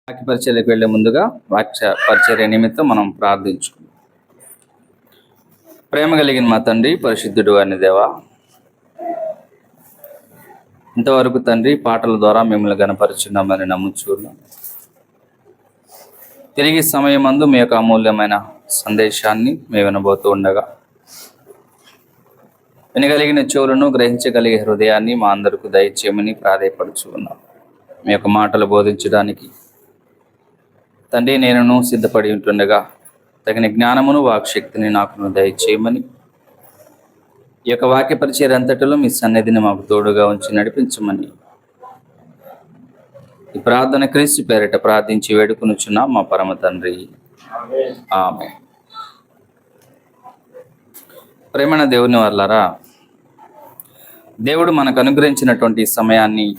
వాక్య పరిచర్యకు వెళ్లే ముందుగా వాక్య పరిచర్య నిమిత్తం మనం ప్రార్థించుకుందాం. ప్రేమ కలిగిన మా తండ్రి, పరిశుద్ధుడు అని దేవా, ఇంతవరకు తండ్రి పాటల ద్వారా మిమ్మల్ని గణపరుచున్నామని నమ్ముచున్నాం. తిరిగి సమయమందు మీ యొక్క అమూల్యమైన సందేశాన్ని మేము వినబోతూ ఉండగా వినగలిగిన చెవులను, గ్రహించగలిగే హృదయాన్ని మా అందరికీ దయచేయమని ప్రాధేయపడుచు ఉన్నాం. మీ యొక్క మాటలు బోధించడానికి తండ్రి నేను సిద్ధపడి ఉంటుండగా తగిన జ్ఞానమును వాక్శక్తిని నాకు దయచేయమని, ఈ యొక్క వాక్య పరిచయం అంతటిలో మీ సన్నిధిని మాకు తోడుగా ఉంచి నడిపించమని ఈ ప్రార్థన క్రీస్తు పేరిట ప్రార్థించి వేడుకొనుచున్నాం మా పరమ తండ్రి, ఆమేన్. ప్రేమణ దేవుని వల్లారా, దేవుడు మనకు అనుగ్రహించినటువంటి సమయాన్ని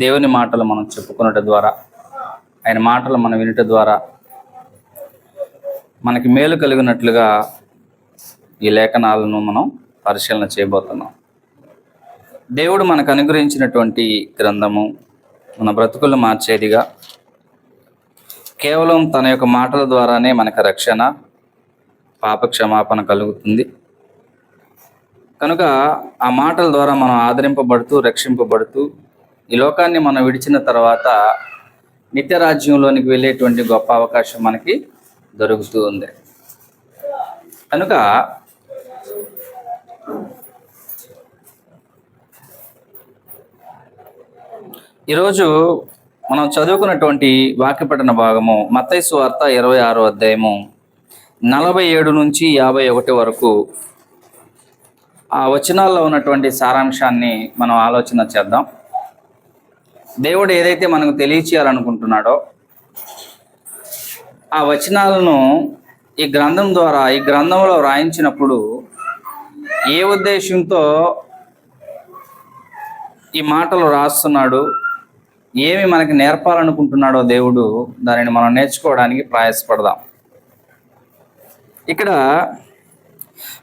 దేవుని మాటలు మనం చెప్పుకున్నట ద్వారా, ఆయన మాటలు మనం వినట ద్వారా మనకి మేలు కలిగినట్లుగా ఈ లేఖనాలను మనం పరిశీలన చేయబోతున్నాం. దేవుడు మనకు అనుగ్రహించినటువంటి గ్రంథము మన బ్రతుకులు మార్చేదిగా, కేవలం తన యొక్క మాటల ద్వారానే మనకు రక్షణ, పాప క్షమాపణ కలుగుతుంది. కనుక ఆ మాటల ద్వారా మనం ఆదరింపబడుతూ, రక్షింపబడుతూ ఈ లోకాన్ని మనం విడిచిన తర్వాత నిత్య రాజ్యంలోనికి వెళ్ళేటువంటి గొప్ప అవకాశం మనకి దొరుకుతూ ఉంది. కనుక ఈరోజు మనం చదువుకున్నటువంటి వాక్యపఠన భాగము మత్తయి సువార్త 26వ అధ్యాయము 47 నుంచి 51 వరకు ఆ వచనాల్లో ఉన్నటువంటి సారాంశాన్ని మనం ఆలోచన చేద్దాం. దేవుడు ఏదైతే మనకు తెలియచేయాలనుకుంటున్నాడో ఆ వచనాలను ఈ గ్రంథం ద్వారా, ఈ గ్రంథంలో రాయించినప్పుడు ఏ ఉద్దేశంతో ఈ మాటలు రాస్తున్నాడు, ఏమి మనకి నేర్పాలనుకుంటున్నాడో దేవుడు, దానిని మనం నేర్చుకోవడానికి ప్రయాసపడదాం. ఇక్కడ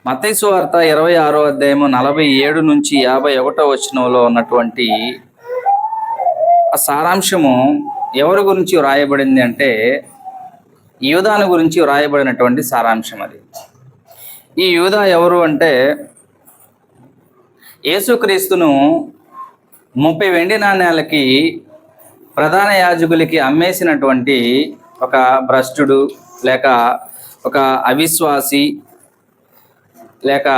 మత్తయి సువార్త 26వ అధ్యాయము 47 నుంచి 51వ వచనంలో ఉన్నటువంటి ఆ సారాంశము ఎవరి గురించి వ్రాయబడింది అంటే యూదాను గురించి వ్రాయబడినటువంటి సారాంశం అది. ఈ యూదా ఎవరు అంటే యేసుక్రీస్తును 30 వెండి నాణ్యాలకి ప్రధాన యాజకులకి అమ్మేసినటువంటి ఒక భ్రష్టుడు, లేక ఒక అవిశ్వాసి, లేక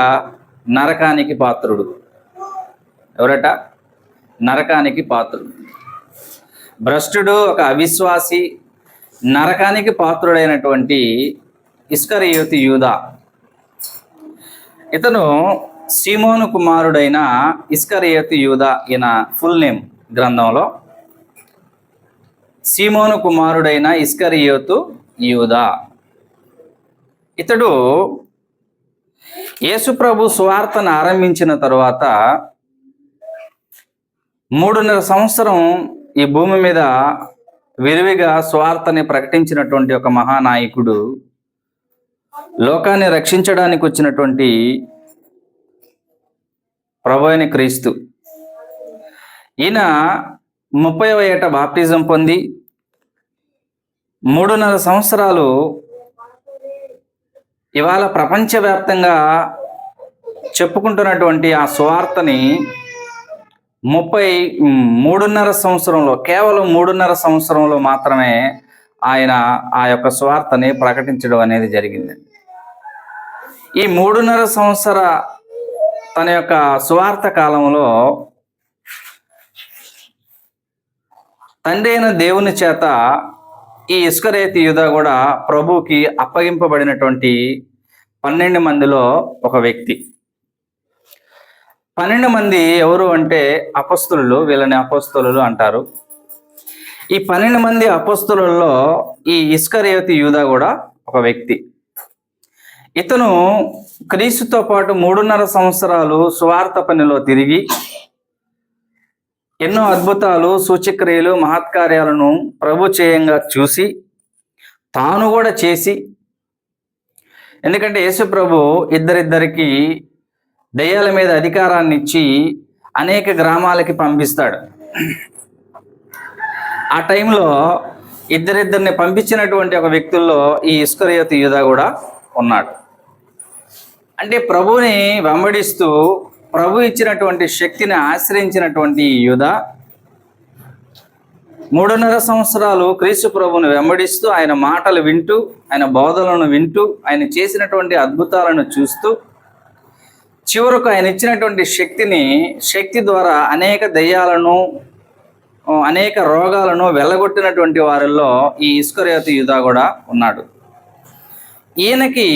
నరకానికి పాత్రుడు. ఎవరట? నరకానికి పాత్రుడు. భ్రష్టుడు, ఒక అవిశ్వాసి, నరకానికి పాత్రుడైనటువంటి ఇస్కరియోతు యూదా. ఇతను సీమోను కుమారుడైన ఇస్కరియోతు యూదా. ఈయన ఫుల్ నేమ్ గ్రంథంలో సీమోను కుమారుడైన ఇస్కరియోతు యూదా. ఇతడు యేసుప్రభు సువార్తను ఆరంభించిన తరువాత 3.5 సంవత్సరం ఈ భూమి మీద విరివిగా సువార్తని ప్రకటించినటువంటి ఒక మహానాయకుడు, లోకాన్ని రక్షించడానికి వచ్చినటువంటి ప్రభువైన క్రీస్తు. ఈయన 30వ ఏట బాప్టిజం పొంది 3.5 సంవత్సరాలు ఇవాళ ప్రపంచవ్యాప్తంగా చెప్పుకుంటున్నటువంటి ఆ సువార్తని 3.5 సంవత్సరంలో, కేవలం 3.5 సంవత్సరంలో మాత్రమే ఆయన ఆ యొక్క సువార్తని ప్రకటించడం అనేది జరిగింది. ఈ 3.5 సంవత్సర తన యొక్క సువార్త కాలంలో తండ్రి అయిన దేవుని చేత ఈ ఇస్కరియోతు యూదా కూడా ప్రభువుకి అప్పగింపబడినటువంటి 12 మందిలో ఒక వ్యక్తి. 12 మంది ఎవరు అంటే అపొస్తలులు. వీళ్ళని అపొస్తలులు అంటారు. ఈ 12 మంది అపొస్తలుల్లో ఈ ఇస్కరియోతు యూదా కూడా ఒక వ్యక్తి. ఇతను క్రీస్తుతో పాటు 3.5 సంవత్సరాలు సువార్త పనిలో తిరిగి ఎన్నో అద్భుతాలు, సూచక్రియలు, మహత్కార్యాలను ప్రభు చేయంగా చూసి తాను కూడా చేసి, ఎందుకంటే యేసు ప్రభు ఇద్దరికి దయ్యాల మీద అధికారాన్ని ఇచ్చి అనేక గ్రామాలకి పంపిస్తాడు. ఆ టైంలో ఇద్దరిద్దరిని పంపించినటువంటి ఒక వ్యక్తుల్లో ఈ ఇస్కరియోతు యూదా కూడా ఉన్నాడు. అంటే ప్రభువుని వెంబడిస్తూ ప్రభు ఇచ్చినటువంటి శక్తిని ఆశ్రయించినటువంటి ఈ యూదా 3.5 సంవత్సరాలు క్రీస్తు ప్రభువుని వెంబడిస్తూ ఆయన మాటలు వింటూ, ఆయన బోధనలను వింటూ, ఆయన చేసినటువంటి అద్భుతాలను చూస్తూ, చివరకు ఆయన ఇచ్చినటువంటి శక్తి ద్వారా అనేక దయ్యాలను, అనేక రోగాలను వెళ్ళగొట్టినటువంటి వారిలో ఈ ఇస్కరియోతు యూదా కూడా ఉన్నాడు. ఈయనకి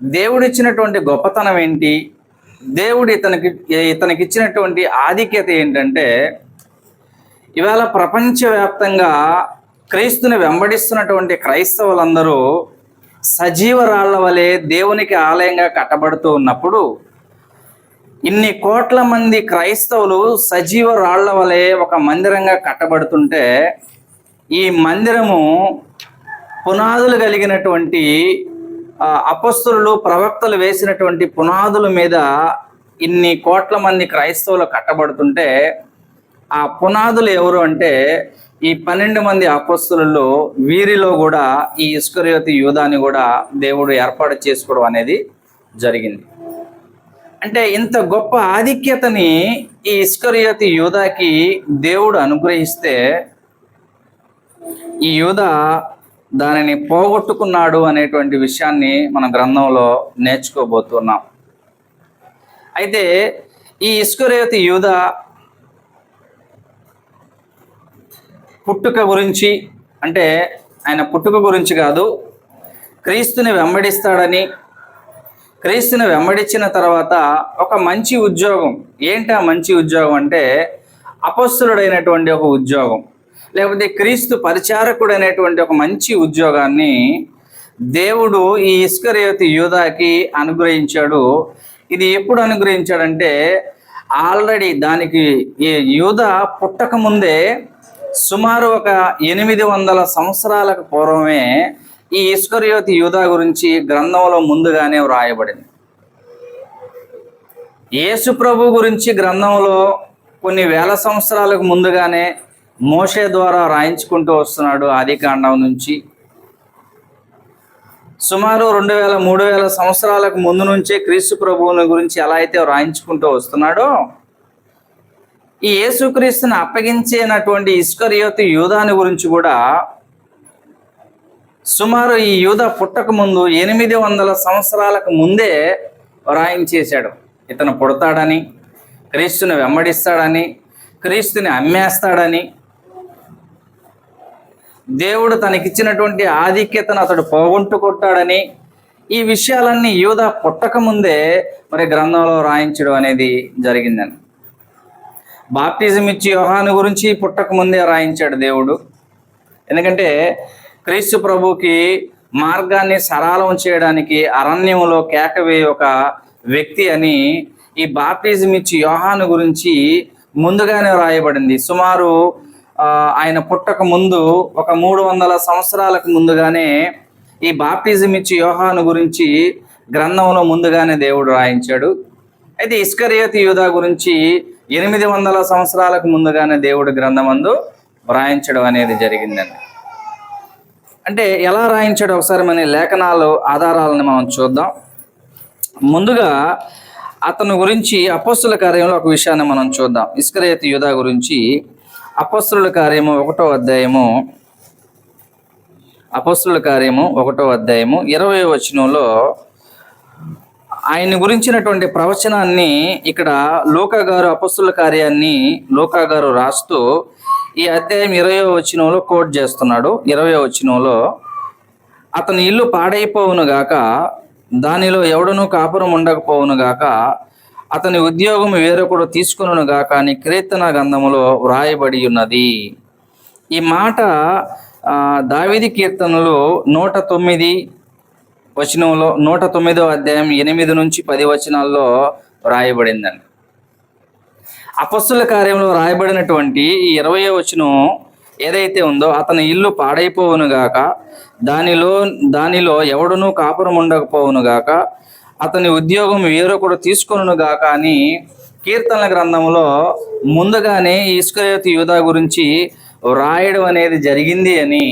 దేవుడిచ్చినటువంటి గొప్పతనం ఏంటి, దేవుడు ఇతనికి ఇచ్చినటువంటి ఆధిక్యత ఏంటంటే, ఇవాళ ప్రపంచవ్యాప్తంగా క్రీస్తుని వెంబడిస్తున్నటువంటి క్రైస్తవులందరూ సజీవ రాళ్ల వలె దేవునికి ఆలయంగా కట్టబడుతూ ఉన్నప్పుడు, ఇన్ని కోట్ల మంది క్రైస్తవులు సజీవ రాళ్ల వలె ఒక మందిరంగా కట్టబడుతుంటే, ఈ మందిరము పునాదులు కలిగినటువంటి అపొస్తలులు, ప్రవక్తలు వేసినటువంటి పునాదుల మీద ఇన్ని కోట్ల మంది క్రైస్తవులు కట్టబడుతుంటే, ఆ పునాదులు ఎవరు అంటే ఈ 12 మంది అపొస్తలుల్లో వీరిలో కూడా ఈ ఇస్కరియోతు యూదాని కూడా దేవుడు ఏర్పాటు చేసుకోవడం అనేది జరిగింది. అంటే ఇంత గొప్ప ఆధిక్యతని ఈ ఇస్కరియోతు యూదాకి దేవుడు అనుగ్రహిస్తే, ఈ యూదా దానిని పోగొట్టుకున్నాడు అనేటువంటి విషయాన్ని మన గ్రంథంలో నేర్చుకోబోతున్నాం. అయితే ఈ ఇస్కరియోతు యూదా పుట్టుక గురించి, అంటే ఆయన పుట్టుక గురించి కాదు, క్రీస్తుని వెంబడిస్తాడని, క్రీస్తుని వెంబడించిన తర్వాత ఒక మంచి ఉద్యోగం, ఏంటి ఆ మంచి ఉద్యోగం అంటే అపొస్తలుడైనటువంటి ఒక ఉద్యోగం, లేకపోతే క్రీస్తు పరిచారకుడైనటువంటి ఒక మంచి ఉద్యోగాన్ని దేవుడు ఈ ఇస్కరియోతు యూదాకి అనుగ్రహించాడు. ఇది ఎప్పుడు అనుగ్రహించాడంటే, ఆల్రెడీ దానికి ఈ యూదా పుట్టక ముందే సుమారు ఒక 800 సంవత్సరాలకు పూర్వమే ఈ ఇస్కరియోతు యూదా గురించి గ్రంథంలో ముందుగానే వ్రాయబడింది. యేసు ప్రభు గురించి గ్రంథంలో కొన్ని వేల సంవత్సరాలకు ముందుగానే మోషే ద్వారా రాయించుకుంటూ వస్తున్నాడు. ఆదికాండం నుంచి సుమారు 2000-3000 సంవత్సరాలకు ముందు నుంచే క్రీస్తు ప్రభువుని గురించి ఎలా అయితే రాయించుకుంటూ వస్తున్నాడో, ఈ యేసుక్రీస్తుని అప్పగించేనటువంటి ఇస్కరియోతు యూదాని గురించి కూడా సుమారు ఈ యూదా పుట్టక ముందు 800 సంవత్సరాలకు ముందే రాయించేశాడు. ఇతను పుడతాడని, క్రీస్తుని వెంబడిస్తాడని, క్రీస్తుని అమ్మేస్తాడని, దేవుడు తనకిచ్చినటువంటి ఆధిక్యతను అతడు పోగొట్టుకుంటాడని, ఈ విషయాలన్నీ యూదా పుట్టక ముందే మరి గ్రంథంలో రాయించడం అనేది జరిగిందని. బాప్టిజం ఇచ్చి యోహాను గురించి పుట్టక ముందే రాయించాడు దేవుడు. ఎందుకంటే క్రీస్తు ప్రభుకి మార్గాన్ని సరళం చేయడానికి అరణ్యంలో కేకవే ఒక వ్యక్తి అని ఈ బాప్టిజం ఇచ్చి యోహాను గురించి ముందుగానే రాయబడింది. సుమారు ఆయన పుట్టక ముందు ఒక 300 సంవత్సరాలకు ముందుగానే ఈ బాప్టిజం ఇచ్చి యోహాను గురించి గ్రంథంలో ముందుగానే దేవుడు రాయించాడు. అయితే ఇస్కరియోతు యూదా గురించి 800 సంవత్సరాలకు ముందుగానే దేవుడు గ్రంథమందు రాయించడం అనేది జరిగిందండి. అంటే ఎలా రాయించాడు ఒకసారి మన లేఖనాలు ఆధారాలను మనం చూద్దాం. ముందుగా అతను గురించి అపొస్తలుల కార్యంలో ఒక విషయాన్ని మనం చూద్దాం. ఇస్కరియోతు యూదా గురించి అపొస్తలుల కార్యము 1వ అధ్యాయము 20వ వచనంలో ఆయన గురించినటువంటి ప్రవచనాన్ని ఇక్కడ లూకా గారు అపొస్తలుల కార్యాన్ని లూకా గారు రాస్తూ ఈ అధ్యాయం 20వ వచనంలో కోట్ చేస్తున్నాడు. 20వ వచనంలో, అతని ఇల్లు పాడైపోవును గాక, దానిలో ఎవడనూ కాపురం ఉండకపోవును గాక, అతని ఉద్యోగం వేరొకడు తీసుకును గాక అని కీర్తన గ్రంథములో వ్రాయబడి ఉన్నది. ఈ మాట దావీదు కీర్తనలు 109 వచనంలో 109వ అధ్యాయం 8 నుంచి 10 వచనాల్లో రాయబడిందండి. అపొస్తలుల కార్యంలో రాయబడినటువంటి ఈ 20వ వచనం ఏదైతే ఉందో, అతని ఇల్లు పాడైపోవును గాక, దానిలో ఎవడునూ కాపురం ఉండకపోవును గాక, అతని ఉద్యోగం వేరొకడు తీసుకొనును గాక అని కీర్తనల గ్రంథంలో ముందుగానే ఇస్కరియోతు యూదా గురించి వ్రాయడం అనేది జరిగింది అని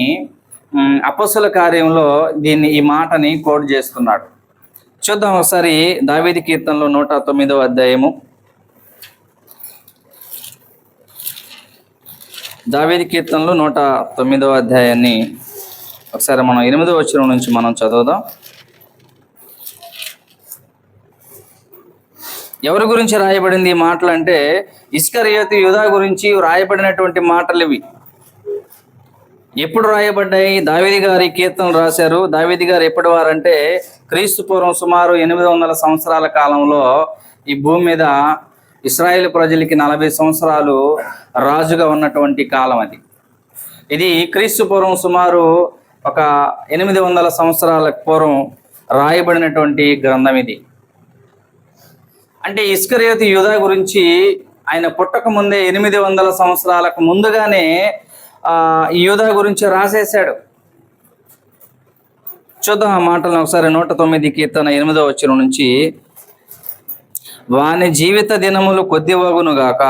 అపొస్తలుల కార్యంలో ఈ మాటని కోట్ చేస్తున్నాడు. చూద్దాం ఒకసారి దావీదు కీర్తనలో 109వ అధ్యాయము. దావీదు కీర్తనలో 109వ అధ్యాయాన్ని ఒకసారి మనం 8వ వచనం నుంచి మనం చదువుదాం. ఎవరి గురించి రాయబడింది ఈ మాటలు అంటే ఇస్కరియోతు యూదా గురించి రాయబడినటువంటి మాటలు ఇవి. ఎప్పుడు రాయబడ్డాయి? దావీదు గారి కీర్తనలు రాశారు. దావీదు గారు ఎప్పటి వారంటే క్రీస్తు పూర్వం సుమారు 800 సంవత్సరాల కాలంలో ఈ భూమి మీద ఇశ్రాయేలు ప్రజలకి 40 సంవత్సరాలు రాజుగా ఉన్నటువంటి కాలం అది. ఇది క్రీస్తు పూర్వం సుమారు ఒక 800 సంవత్సరాల పూర్వం రాయబడినటువంటి గ్రంథం ఇది. అంటే ఇస్కరియోతు యూదా గురించి ఆయన పుట్టక ముందే 800 సంవత్సరాలకు ముందుగానే ఈ యూదా గురించి రాసేశాడు. చూద్దాం ఆ మాటలను ఒకసారి. 109 కీర్తన 8వ వచనం నుంచి, వాని జీవిత దినములు కొద్దివగునుగాక,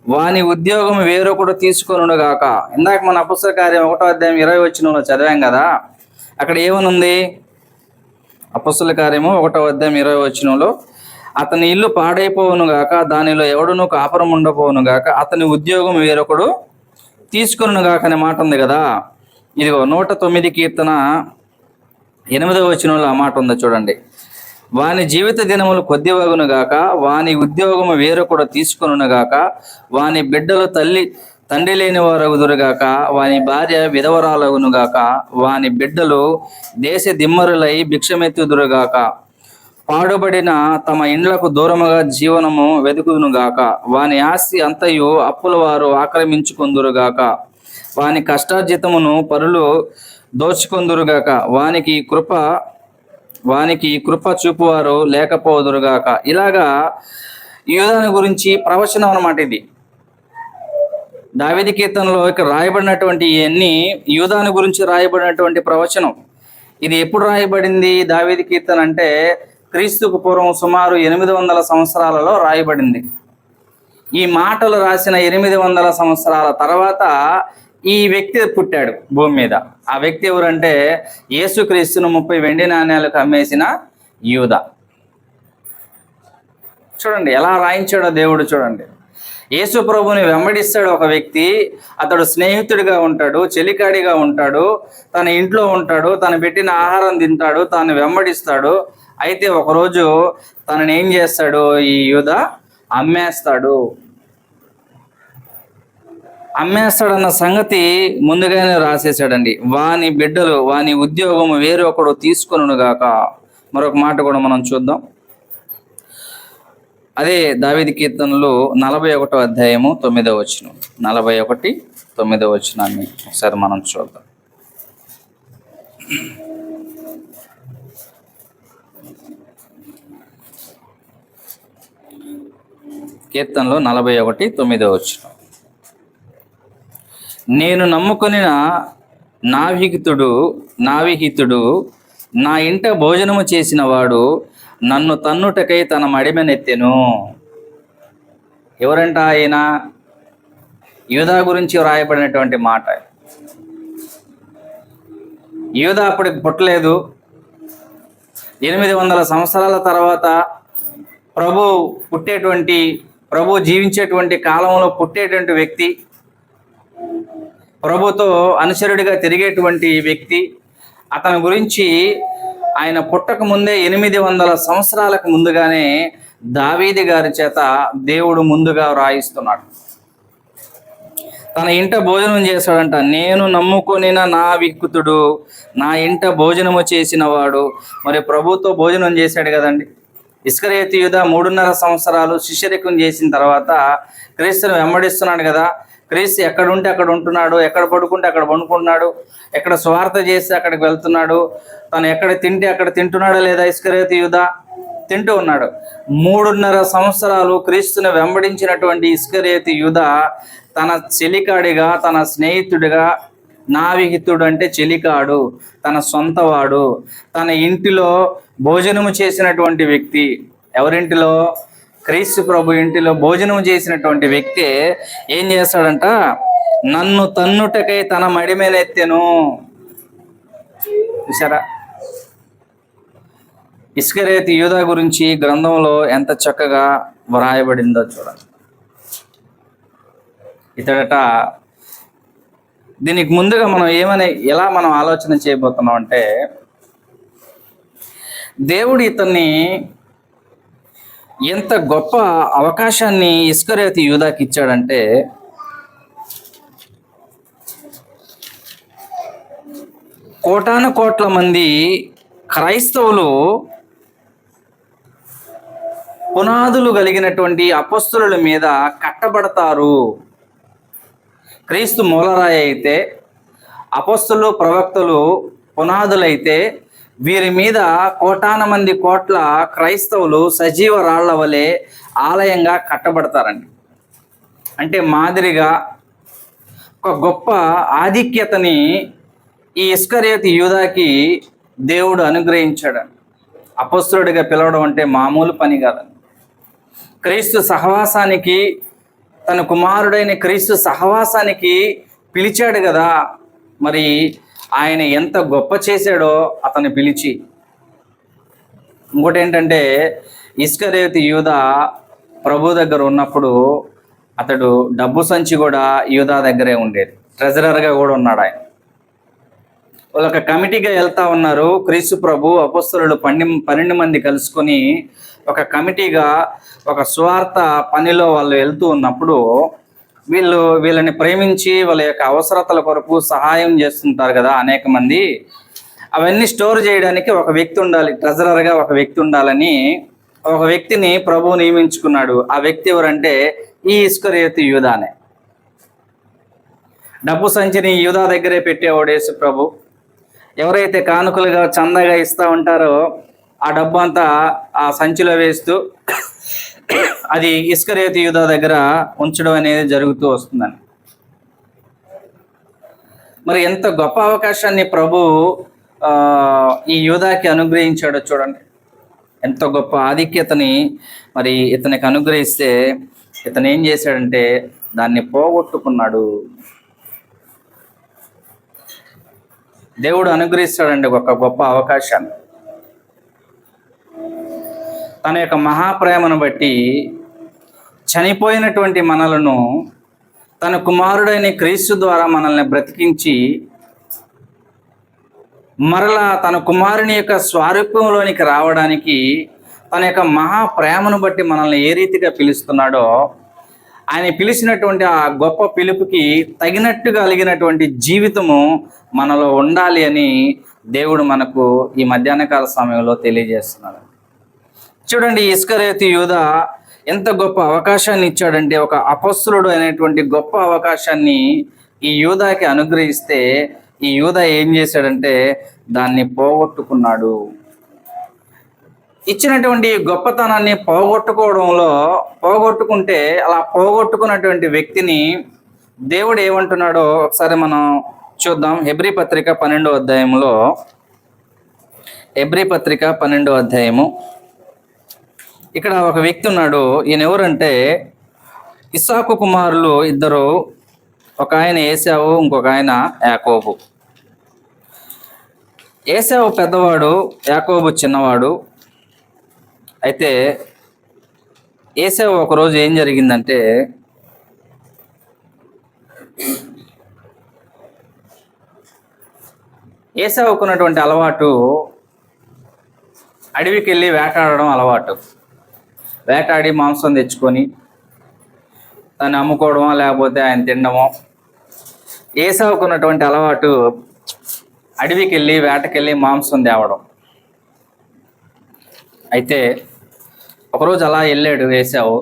వాని ఉద్యోగం వేరొకడు తీసుకొనుగాక. ఇందాక మన అపొస్తలుల కార్యం 1వ అధ్యాయం 20వ వచనంలో చదివాం కదా. అక్కడ ఏమనుంది? అపొస్తలుల కార్యము 1వ అధ్యాయం 20వ వచనంలో, అతని ఇల్లు పాడైపోవునుగాక, దానిలో ఎవడునూ కాపురం ఉండపోవునుగాక, అతని ఉద్యోగం వేరొకడు తీసుకొనుగాక అనే మాట ఉంది కదా. ఇదిగో 109 కీర్తన 8వ వచనంలో ఆ మాట ఉందో చూడండి. వాని జీవిత దినములు కొద్దివగునుగాక, వాని ఉద్యోగము వేరొకడు తీసుకొనుగాక, వాని బిడ్డలు తండ్రి లేని వారగుదురుగాక, వాని భార్య విధవరాలగునుగాక, వాని బిడ్డలు దేశ దిమ్మరులై భిక్షమెత్తుదురుగాక, పాడుబడిన తమ ఇండ్లకు దూరముగా జీవనము వెతుకుదునుగాక, వాని ఆస్తి అంతయు అప్పుల వారు ఆక్రమించుకుందురుగాక, వాని కష్టార్జితమును పరులు దోచుకుందురుగాక, వానికి కృప చూపువారు లేకపోదురుగాక. ఇలాగా యూదాను గురించి ప్రవచనం అన్నమాట ఇది. దావీదు కీర్తనలో ఇక్కడ రాయబడినటువంటి ఇవన్నీ యూదాను గురించి రాయబడినటువంటి ప్రవచనం. ఇది ఎప్పుడు రాయబడింది దావీదు కీర్తన అంటే క్రీస్తుకు పూర్వం సుమారు 800 సంవత్సరాలలో రాయబడింది. ఈ మాటలు రాసిన 800 సంవత్సరాల తర్వాత ఈ వ్యక్తి పుట్టాడు భూమి మీద. ఆ వ్యక్తి ఎవరంటే యేసుక్రీస్తును 30 వెండి నాణ్యాలకు అమ్మేసిన యూదా. చూడండి ఎలా రాయించాడో దేవుడు. చూడండి, యేసు ప్రభుని వెంబడిస్తాడు ఒక వ్యక్తి. అతడు స్నేహితుడిగా ఉంటాడు, చెలికాడిగా ఉంటాడు, తన ఇంట్లో ఉంటాడు, తను పెట్టిన ఆహారం తింటాడు, తాను వెంబడిస్తాడు. అయితే ఒకరోజు తనని ఏం చేస్తాడు? ఈ యూదా అమ్మేస్తాడన్న సంగతి ముందుగానే రాసేసాడండి. వాని బిడ్డలు, వాని ఉద్యోగం వేరొకడు తీసుకొనుగాక. మరొక మాట కూడా మనం చూద్దాం. అదే దావీదు కీర్తనలు 41వ అధ్యాయము 9వ వచనం. 41 9వ వచనాన్ని ఒకసారి మనం చూద్దాం. కీర్తనలో 41 9వ వచనం. నేను నమ్ముకొనిన నావిహితుడు నా ఇంట భోజనము చేసిన వాడు నన్ను తన్నుటకై తన మడిమెనెత్తెను. ఎవరంట ఆయన? యూదా గురించి రాయబడినటువంటి మాట. యూదా అప్పటికి పుట్టలేదు. 800 సంవత్సరాల తర్వాత ప్రభు జీవించేటువంటి కాలంలో పుట్టేటువంటి వ్యక్తి, ప్రభుతో అనుచరుడిగా తిరిగేటువంటి వ్యక్తి. అతని గురించి ఆయన పుట్టక ముందే 800 సంవత్సరాలకు ముందుగానే దావీదు గారి చేత దేవుడు ముందుగా రాయిస్తున్నాడు. తన ఇంట భోజనం చేశాడంట. నేను నమ్ముకొనిన నావిహితుడు నా ఇంట భోజనము చేసిన వాడు. మరి ప్రభుతో భోజనం చేశాడు కదండి. ఇస్కరియోతు యూదా 3.5 సంవత్సరాలు శిష్యరికం చేసిన తర్వాత క్రీస్తును వెంబడిస్తున్నాడు కదా. క్రీస్తు ఎక్కడ ఉంటే అక్కడ ఉంటున్నాడు, ఎక్కడ పడుకుంటే అక్కడ పడుకుంటున్నాడు, ఎక్కడ స్వార్థ చేస్తే అక్కడికి వెళ్తున్నాడు, తను ఎక్కడ తింటే అక్కడ తింటున్నాడా లేదా? ఇస్కరియోతు యూదా తింటూ ఉన్నాడు. 3.5 సంవత్సరాలు క్రీస్తును వెంబడించినటువంటి ఇస్కరియోతు యూదా తన చెలికాడిగా, తన స్నేహితుడిగా, నావిహితుడు అంటే చెలికాడు, తన సొంతవాడు, తన ఇంటిలో భోజనము చేసినటువంటి వ్యక్తి. ఎవరింటిలో? క్రీస్తు ప్రభు ఇంటిలో భోజనం చేసినటువంటి వ్యక్తి ఏం చేస్తాడంట? నన్ను తన్నుటకై తన మడిమేలెత్తెను. చూసారా, ఇస్కరియోతు యూదా గురించి గ్రంథంలో ఎంత చక్కగా వ్రాయబడిందో చూడండి. ఇతడట, దీనికి ముందుగా మనం ఎలా మనం ఆలోచన చేయబోతున్నాం అంటే, దేవుడు ఇతన్ని ఎంత గొప్ప అవకాశాన్ని ఇస్కరియోతు యూదాకి ఇచ్చాడంటే, కోటాను కోట్ల మంది క్రైస్తవులు పునాదులు కలిగినటువంటి అపొస్తలుల మీద కట్టబడతారు. క్రీస్తు మూలరాయి అయితే, అపొస్తలు ప్రవక్తలు పునాదులైతే, వీరి మీద కోటాన మంది కోట్ల క్రైస్తవులు సజీవ రాళ్ల వలె ఆలయంగా కట్టబడతారండి. అంటే మాదిరిగా ఒక గొప్ప ఆధిక్యతని ఈ ఇస్కరియోతు యూదాకి దేవుడు అనుగ్రహించాడు. అపొస్తలుడిగా పిలవడం అంటే మామూలు పని కాదండి. క్రీస్తు సహవాసానికి, తన కుమారుడైన క్రీస్తు సహవాసానికి పిలిచాడు కదా, మరి ఆయన ఎంత గొప్ప చేశాడో అతన్ని పిలిచి. ఇంకోటి ఏంటంటే, ఇస్కరియోతు యూదా ప్రభు దగ్గర ఉన్నప్పుడు అతడు డబ్బు సంచి కూడా యూదా దగ్గరే ఉండేది. ట్రెజరర్గా కూడా ఉన్నాడు ఆయన. వాళ్ళు ఒక కమిటీగా వెళ్తా ఉన్నారు. క్రీస్తు ప్రభు అపొస్తలులు 12 మంది కలుసుకొని ఒక కమిటీగా ఒక స్వార్థ పనిలో వాళ్ళు వెళ్తూ ఉన్నప్పుడు, వీళ్ళని ప్రేమించి వాళ్ళ యొక్క అవసరతల కొరకు సహాయం చేస్తుంటారు కదా అనేక మంది. అవన్నీ స్టోర్ చేయడానికి ఒక వ్యక్తి ఉండాలి, ట్రెజరర్గా ఒక వ్యక్తి ఉండాలని ఒక వ్యక్తిని ప్రభువు నియమించుకున్నాడు. ఆ వ్యక్తి ఎవరంటే ఈ ఇస్కరియోతు యూదానే. డబ్బు సంచిని యూదా దగ్గరే పెట్టేవాడు యేసు ప్రభు. ఎవరైతే కానుకలుగా చందాగా ఇస్తూ ఉంటారో ఆ డబ్బు అంతా ఆ సంచిలో వేస్తూ అది ఇస్కరియోతు యూదా దగ్గర ఉంచడం అనేది జరుగుతూ వస్తుందని. మరి ఎంత గొప్ప అవకాశాన్ని ప్రభు ఈ యూదాకి అనుగ్రహించాడో చూడండి. ఎంత గొప్ప ఆధిక్యతని మరి ఇతనికి అనుగ్రహిస్తే, ఇతను ఏం చేశాడంటే దాన్ని పోగొట్టుకున్నాడు. దేవుడు అనుగ్రహిస్తాడండి ఒక గొప్ప అవకాశాన్ని. తన యొక్క మహాప్రేమను బట్టి చనిపోయినటువంటి మనలను తన కుమారుడైన క్రీస్తు ద్వారా మనల్ని బ్రతికించి, మరలా తన కుమారుని యొక్క స్వారూప్యంలోనికి రావడానికి తన యొక్క మహాప్రేమను బట్టి మనల్ని ఏ రీతిగా పిలుస్తున్నాడో, ఆయన పిలిచినటువంటి ఆ గొప్ప పిలుపుకి తగినట్టుగా కలిగినటువంటి జీవితము మనలో ఉండాలి అని దేవుడు మనకు ఈ మధ్యాహ్నకాల సమయంలో తెలియజేస్తున్నాడు. చూడండి, ఇస్కరియోతు యూదా ఎంత గొప్ప అవకాశాన్ని ఇచ్చాడంటే, ఒక అపొస్తలుడు అనేటువంటి గొప్ప అవకాశాన్ని ఈ యూదాకి అనుగ్రహిస్తే, ఈ యూదా ఏం చేశాడంటే దాన్ని పోగొట్టుకున్నాడు. ఇచ్చినటువంటి గొప్పతనాన్ని పోగొట్టుకుంటే అలా పోగొట్టుకున్నటువంటి వ్యక్తిని దేవుడు ఏమంటున్నాడో ఒకసారి మనం చూద్దాం. హెబ్రీ పత్రిక 12వ అధ్యాయంలో, హెబ్రీ పత్రిక 12వ అధ్యాయము, ఇక్కడ ఒక వ్యక్తి ఉన్నాడు. ఈయన ఎవరంటే ఇస్సాకు కుమారులు ఇద్దరు, ఒక ఆయన ఏశావు, ఇంకొక ఆయన యాకోబు. ఏశావు పెద్దవాడు, యాకోబు చిన్నవాడు. అయితే ఏశావు ఒకరోజు ఏం జరిగిందంటే, ఏశావుకున్నటువంటి అలవాటు అడవికి వెళ్ళి వేటాడడం అలవాటు. వేటాడి మాంసం తెచ్చుకొని దాన్ని అమ్ముకోవడమో లేకపోతే ఆయన తినడమో. ఏశావుకున్నటువంటి అలవాటు అడవికి వెళ్ళి వేటకెళ్ళి మాంసం తేవడం. అయితే ఒకరోజు అలా వెళ్ళాడు ఏశావు.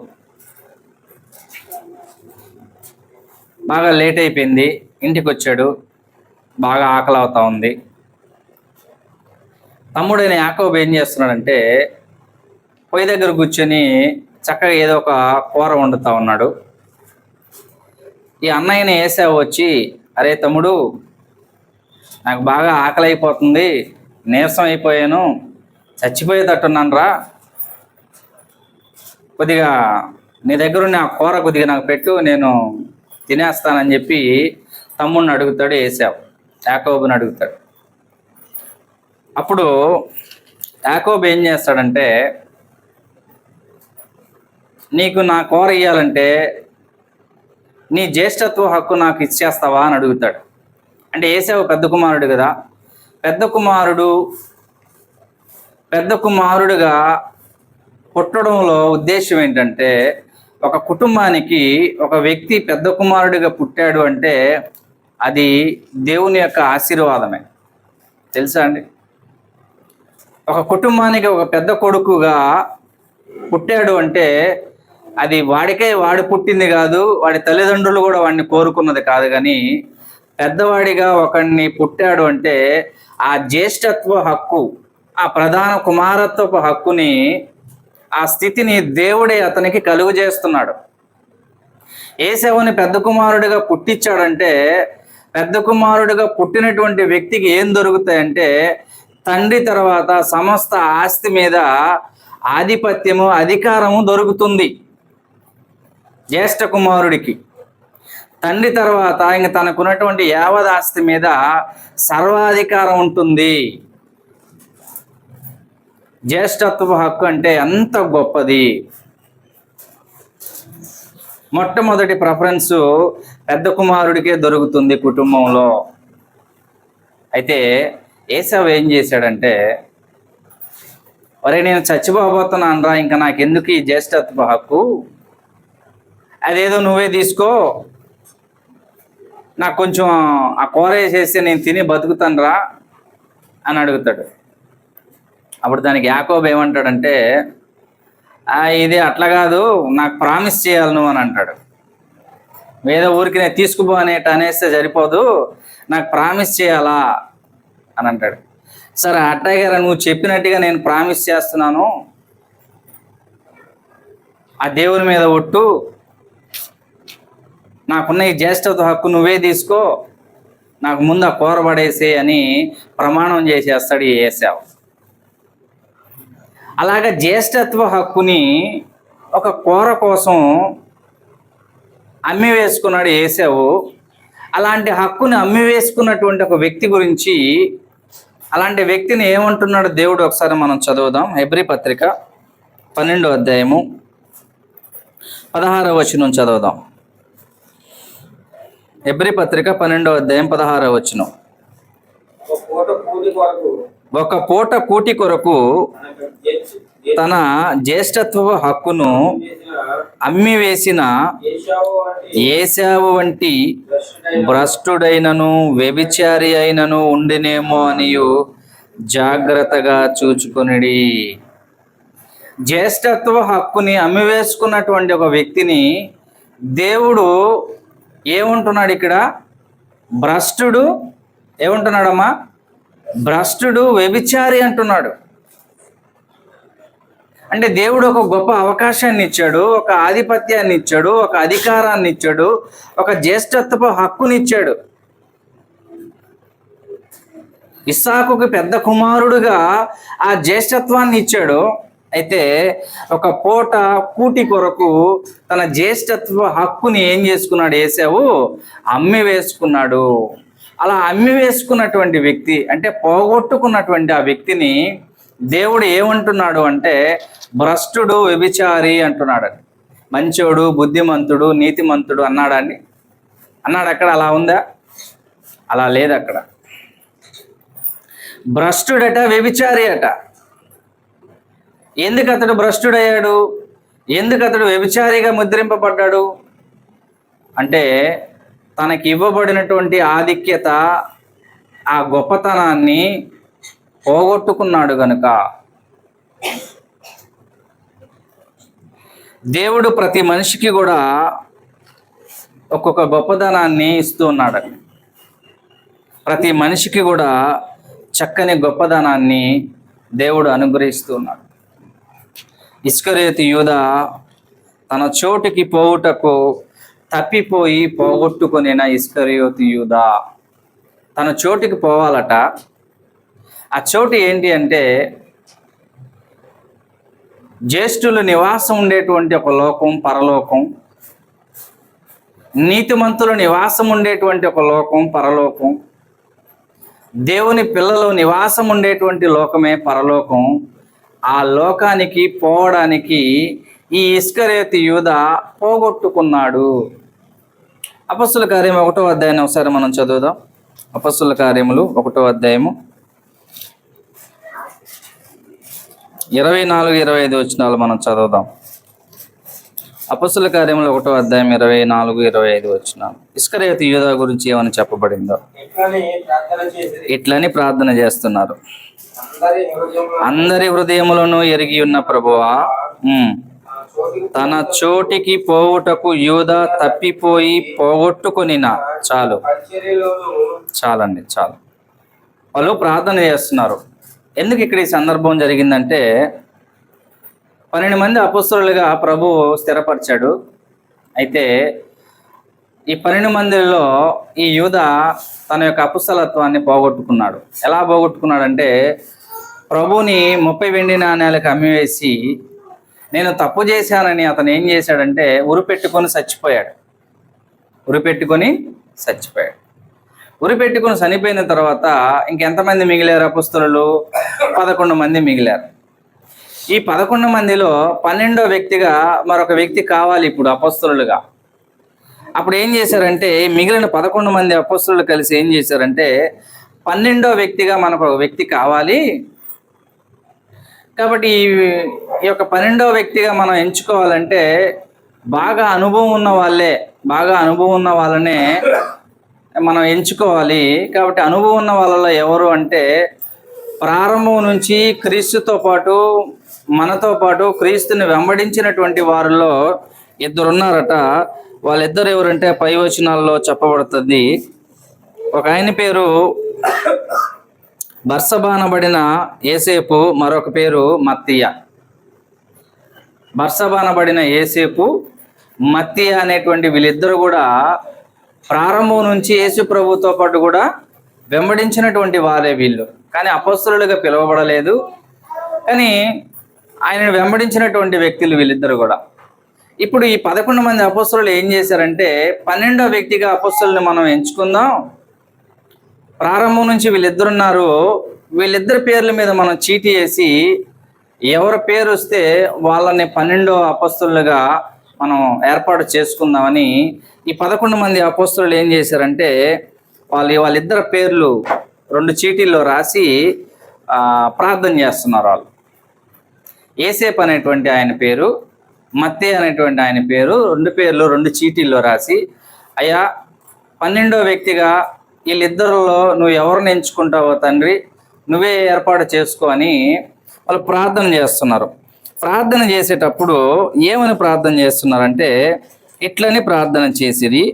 బాగా లేట్ అయిపోయింది, ఇంటికి వచ్చాడు. బాగా ఆకలి అవుతా ఉంది. తమ్ముడైన యాకోబు ఏం చేస్తున్నాడంటే పొయ్యి దగ్గర కూర్చొని చక్కగా ఏదో ఒక కూర వండుతా ఉన్నాడు. ఈ అన్నయ్యని ఏశావు వచ్చి, అరే తమ్ముడు, నాకు బాగా ఆకలి అయిపోతుంది, నీరసం అయిపోయాను, చచ్చిపోయేటట్టున్నాను రా, కొద్దిగా నీ దగ్గర ఉన్న ఆ కూర కొద్దిగా నాకు పెట్టు, నేను తినేస్తానని చెప్పి తమ్ముడిని అడుగుతాడు ఏశావు, యాకోబుని అడుగుతాడు. అప్పుడు యాకోబు ఏం చేస్తాడంటే, నీకు నా కూర ఇయ్యాలంటే నీ జ్యేష్ఠత్వ హక్కు నాకు ఇచ్చేస్తావా అని అడుగుతాడు. అంటే ఏశావు పెద్ద కుమారుడు కదా, పెద్ద కుమారుడుగా పుట్టడంలో ఉద్దేశం ఏంటంటే, ఒక కుటుంబానికి ఒక వ్యక్తి పెద్ద కుమారుడిగా పుట్టాడు అంటే అది దేవుని యొక్క ఆశీర్వాదమే. తెలుసా అండి? ఒక కుటుంబానికి ఒక పెద్ద కొడుకుగా పుట్టాడు అంటే అది వాడు పుట్టింది కాదు, వాడి తల్లిదండ్రులు కూడా వాడిని కోరుకున్నది కాదు. కానీ పెద్దవాడిగా ఒకడిని పుట్టాడు అంటే ఆ జ్యేష్ఠత్వ హక్కు, ఆ ప్రధాన కుమారత్వపు హక్కుని, ఆ స్థితిని దేవుడే అతనికి కలుగు చేస్తున్నాడు. ఏశావుని పెద్ద కుమారుడిగా పుట్టించాడంటే, పెద్ద కుమారుడిగా పుట్టినటువంటి వ్యక్తికి ఏం దొరుకుతాయంటే, తండ్రి తర్వాత సమస్త ఆస్తి మీద ఆధిపత్యము, అధికారము దొరుకుతుంది. జ్యేష్ఠ కుమారుడికి తండ్రి తర్వాత ఇంక తనకున్నటువంటి యావత్ ఆస్తి మీద సర్వాధికారం ఉంటుంది. జ్యేష్ఠత్వ హక్కు అంటే ఎంత గొప్పది. మొట్టమొదటి ప్రిఫరెన్స్ పెద్ద కుమారుడికే దొరుకుతుంది కుటుంబంలో. అయితే ఏశావు ఏం చేశాడంటే, ఒరే నేను చచ్చిపోబోతున్నాను రా, ఇంకా నాకెందుకు ఈ జ్యేష్ఠత్వ హక్కు, అదేదో నువ్వే తీసుకో, నాకు కొంచెం ఆ కూర వేసేస్తే నేను తిని బతుకుతాను రా అని అడుగుతాడు. అప్పుడు దానికి యాకోబు ఏమంటాడంటే, ఇది అట్లా కాదు, నాకు ప్రామిస్ చేయాలి నువ్వు అని అంటాడు. ఏదో ఊరికి నేను తీసుకుపో అనేస్తే సరిపోదు, నాకు ప్రామిస్ చేయాలా అని అంటాడు. సరే అట్టాగే నువ్వు చెప్పినట్టుగా నేను ప్రామిస్ చేస్తున్నాను, ఆ దేవుని మీద ఒట్టు, నాకున్న ఈ జ్యేష్ఠత్వ హక్కు నువ్వే తీసుకో, నాకు ముందు ఆ కూర పడేసే అని ప్రమాణం చేసేస్తాడు ఏశావు. అలాగ జ్యేష్ఠత్వ హక్కుని ఒక కూర కోసం అమ్మి వేసుకున్నాడు ఏశావు. అలాంటి హక్కుని అమ్మి వేసుకున్నటువంటి ఒక వ్యక్తి గురించి, అలాంటి వ్యక్తిని ఏమంటున్నాడు దేవుడు ఒకసారి మనం చదువుదాం. హెబ్రీ పత్రిక 12వ అధ్యాయము 16వ వచనం చదువుదాం. హెబ్రీ పత్రిక 12వ అధ్యాయం 16వ వచనం. ఒక పూట కూటి కొరకు తన జ్యేష్ఠత్వ హక్కును అమ్మి వేసిన ఏశావు వంటి భ్రష్టుడైనను వ్యభిచారి అయినను ఉండినేమో అనియు జాగ్రత్తగా చూచుకొనిడి. జ్యేష్ఠత్వ హక్కుని అమ్మి వేసుకున్నటువంటి ఒక వ్యక్తిని దేవుడు ఏమంటున్నాడు ఇక్కడ? భ్రష్టుడు ఏమంటున్నాడమ్మా? భ్రష్టుడు, వ్యభిచారి అంటున్నాడు. అంటే దేవుడు ఒక గొప్ప అవకాశాన్ని ఇచ్చాడు, ఒక ఆధిపత్యాన్ని ఇచ్చాడు, ఒక అధికారాన్ని ఇచ్చాడు, ఒక జ్యేష్ఠత్వ హక్కునిచ్చాడు. ఇస్సాకుకి పెద్ద కుమారుడుగా ఆ జ్యేష్ఠత్వాన్ని ఇచ్చాడు. అయితే ఒక పూట కూటి కొరకు తన జ్యేష్ఠత్వ హక్కుని ఏం చేసుకున్నాడు ఏశావు? అమ్మి వేసుకున్నాడు. అలా అమ్మి వేసుకున్నటువంటి వ్యక్తి, అంటే పోగొట్టుకున్నటువంటి ఆ వ్యక్తిని దేవుడు ఏమంటున్నాడు అంటే భ్రష్టుడు, వ్యభిచారి అంటున్నాడు. మంచోడు, బుద్ధిమంతుడు, నీతిమంతుడు అన్నాడండి? అన్నాడు అక్కడ? అలా ఉందా? అలా లేదు అక్కడ. భ్రష్టుడట, వ్యభిచారి అట. ఎందుకు అతడు భ్రష్టుడయ్యాడు? ఎందుకు అతడు వ్యభిచారిగా ముద్రింపబడ్డాడు అంటే, తనకి ఇవ్వబడినటువంటి ఆధిక్యత, ఆ గొప్పతనాన్ని పోగొట్టుకున్నాడు గనుక. దేవుడు ప్రతి మనిషికి కూడా ఒక్కొక్క గొప్పదనాన్ని ఇస్తూ ఉన్నాడు. ప్రతి మనిషికి కూడా చక్కని గొప్పదనాన్ని దేవుడు అనుగ్రహిస్తూ ఉన్నాడు. ఇస్కరియోతు యూదా తన చోటుకి పోవుటకు తప్పిపోయి పోగొట్టుకొనిన ఇస్కరియోతు యూదా తన చోటుకి పోవాలట. ఆ చోటు ఏంటి అంటే జ్యేష్ఠులు నివాసం ఉండేటువంటి ఒక లోకం, పరలోకం. నీతిమంతులు నివాసం ఉండేటువంటి ఒక లోకం పరలోకం, దేవుని పిల్లలు నివాసం ఉండేటువంటి లోకమే పరలోకం. ఆ లోకానికి పోవడానికి ఈ ఇస్కరియోతు యూదా పోగొట్టుకున్నాడు. అపొస్తలుల కార్యం 1వ అధ్యాయం ఒకసారి మనం చదువుదాం. అపొస్తలుల కార్యములు 1వ అధ్యాయము 24-25 వచనాలు మనం చదువుదాం. అపొస్తలుల కార్యములు 1వ అధ్యాయం 24-25 వచనాలు. ఇస్కరియోతు యూదా గురించి ఏమని చెప్పబడిందో ఇట్లని ప్రార్థన చేస్తున్నారు. అందరి హృదయములను ఎరిగి ఉన్న ప్రభువా, తన చోటికి పోవుటకు యూదా తప్పిపోయి పోగొట్టుకొనిన. చాలండి, చాలు. వాళ్ళు ప్రార్థన చేస్తున్నారు. ఎందుకు ఇక్కడ ఈ సందర్భం జరిగిందంటే, 12 మంది అపొస్తలులుగా ప్రభు స్థిరపరిచాడు. అయితే ఈ 12 మందిలో ఈ యూదా తన యొక్క అపొస్తలత్వాన్ని పోగొట్టుకున్నాడు. ఎలా పోగొట్టుకున్నాడంటే, ప్రభుని 30 వెండి నాణేలకు అమ్మివేసి నేను తప్పు చేశానని అతను ఏం చేశాడంటే ఉరిపెట్టుకొని చచ్చిపోయాడు. ఉరిపెట్టుకొని చనిపోయిన తర్వాత ఇంకెంతమంది మిగిలారు? అపొస్తలులు 11 మంది మిగిలారు. ఈ 11 మందిలో 12వ వ్యక్తిగా మరొక వ్యక్తి కావాలి ఇప్పుడు అపొస్తలులుగా. అప్పుడు ఏం చేశారంటే మిగిలిన 11 మంది అపొస్తలులు కలిసి ఏం చేశారంటే 12వ వ్యక్తిగా మనకు ఒక వ్యక్తి కావాలి, కాబట్టి ఈ యొక్క 12వ వ్యక్తిగా మనం ఎంచుకోవాలంటే బాగా అనుభవం ఉన్న వాళ్ళనే మనం ఎంచుకోవాలి. కాబట్టి అనుభవం ఉన్న వాళ్ళలో ఎవరు అంటే ప్రారంభం నుంచి క్రీస్తుతో పాటు మనతో పాటు క్రీస్తుని వెంబడించినటువంటి వారిలో 2 ఉన్నారట. వాళ్ళిద్దరు ఎవరంటే పై వచనాల్లో చెప్పబడుతుంది. ఒక ఆయన పేరు బర్సబా అనబడిన యోసేపు, మరొక పేరు మత్తీయ. బర్సబా అనబడిన యోసేపు, మత్తీయ అనేటువంటి వీళ్ళిద్దరు కూడా ప్రారంభం నుంచి యేసు ప్రభుతో పాటు కూడా వెంబడించినటువంటి వారే వీళ్ళు. కానీ అపొస్తలులుగా పిలువబడలేదు, కానీ ఆయనను వెంబడించినటువంటి వ్యక్తులు వీళ్ళిద్దరు కూడా. ఇప్పుడు ఈ 11 మంది అపొస్తలులు ఏం చేశారంటే 12వ వ్యక్తిగా అపొస్తలుని మనం ఎంచుకుందాం. ప్రారంభం నుంచి వీళ్ళిద్దరున్నారు, వీళ్ళిద్దరి పేర్ల మీద మనం చీటీ వేసి ఎవరి పేరు వస్తే వాళ్ళని 12వ అపొస్తలులుగా మనం ఏర్పాటు చేసుకుందామని ఈ 11 మంది అపొస్తలులు ఏం చేశారంటే వాళ్ళిద్దరి పేర్లు 2 చీటీల్లో రాసి ప్రార్థన చేస్తున్నారు. వాళ్ళు యోసేపు అనేటువంటి ఆయన పేరు, మత్తయి అనేటువంటి ఆయన పేరు, 2 పేర్లు 2 చీటీల్లో రాసి, అయ్యా 12వ వ్యక్తిగా వీళ్ళిద్దరిలో నువ్వు ఎవరిని ఎంచుకుంటావో తండ్రి నువ్వే ఏర్పాటు చేసుకో అని వాళ్ళు ప్రార్థన చేస్తున్నారు. ప్రార్థన చేసేటప్పుడు ఏమని ప్రార్థన చేస్తున్నారంటే ఇట్లని ప్రార్థన చేసిరి.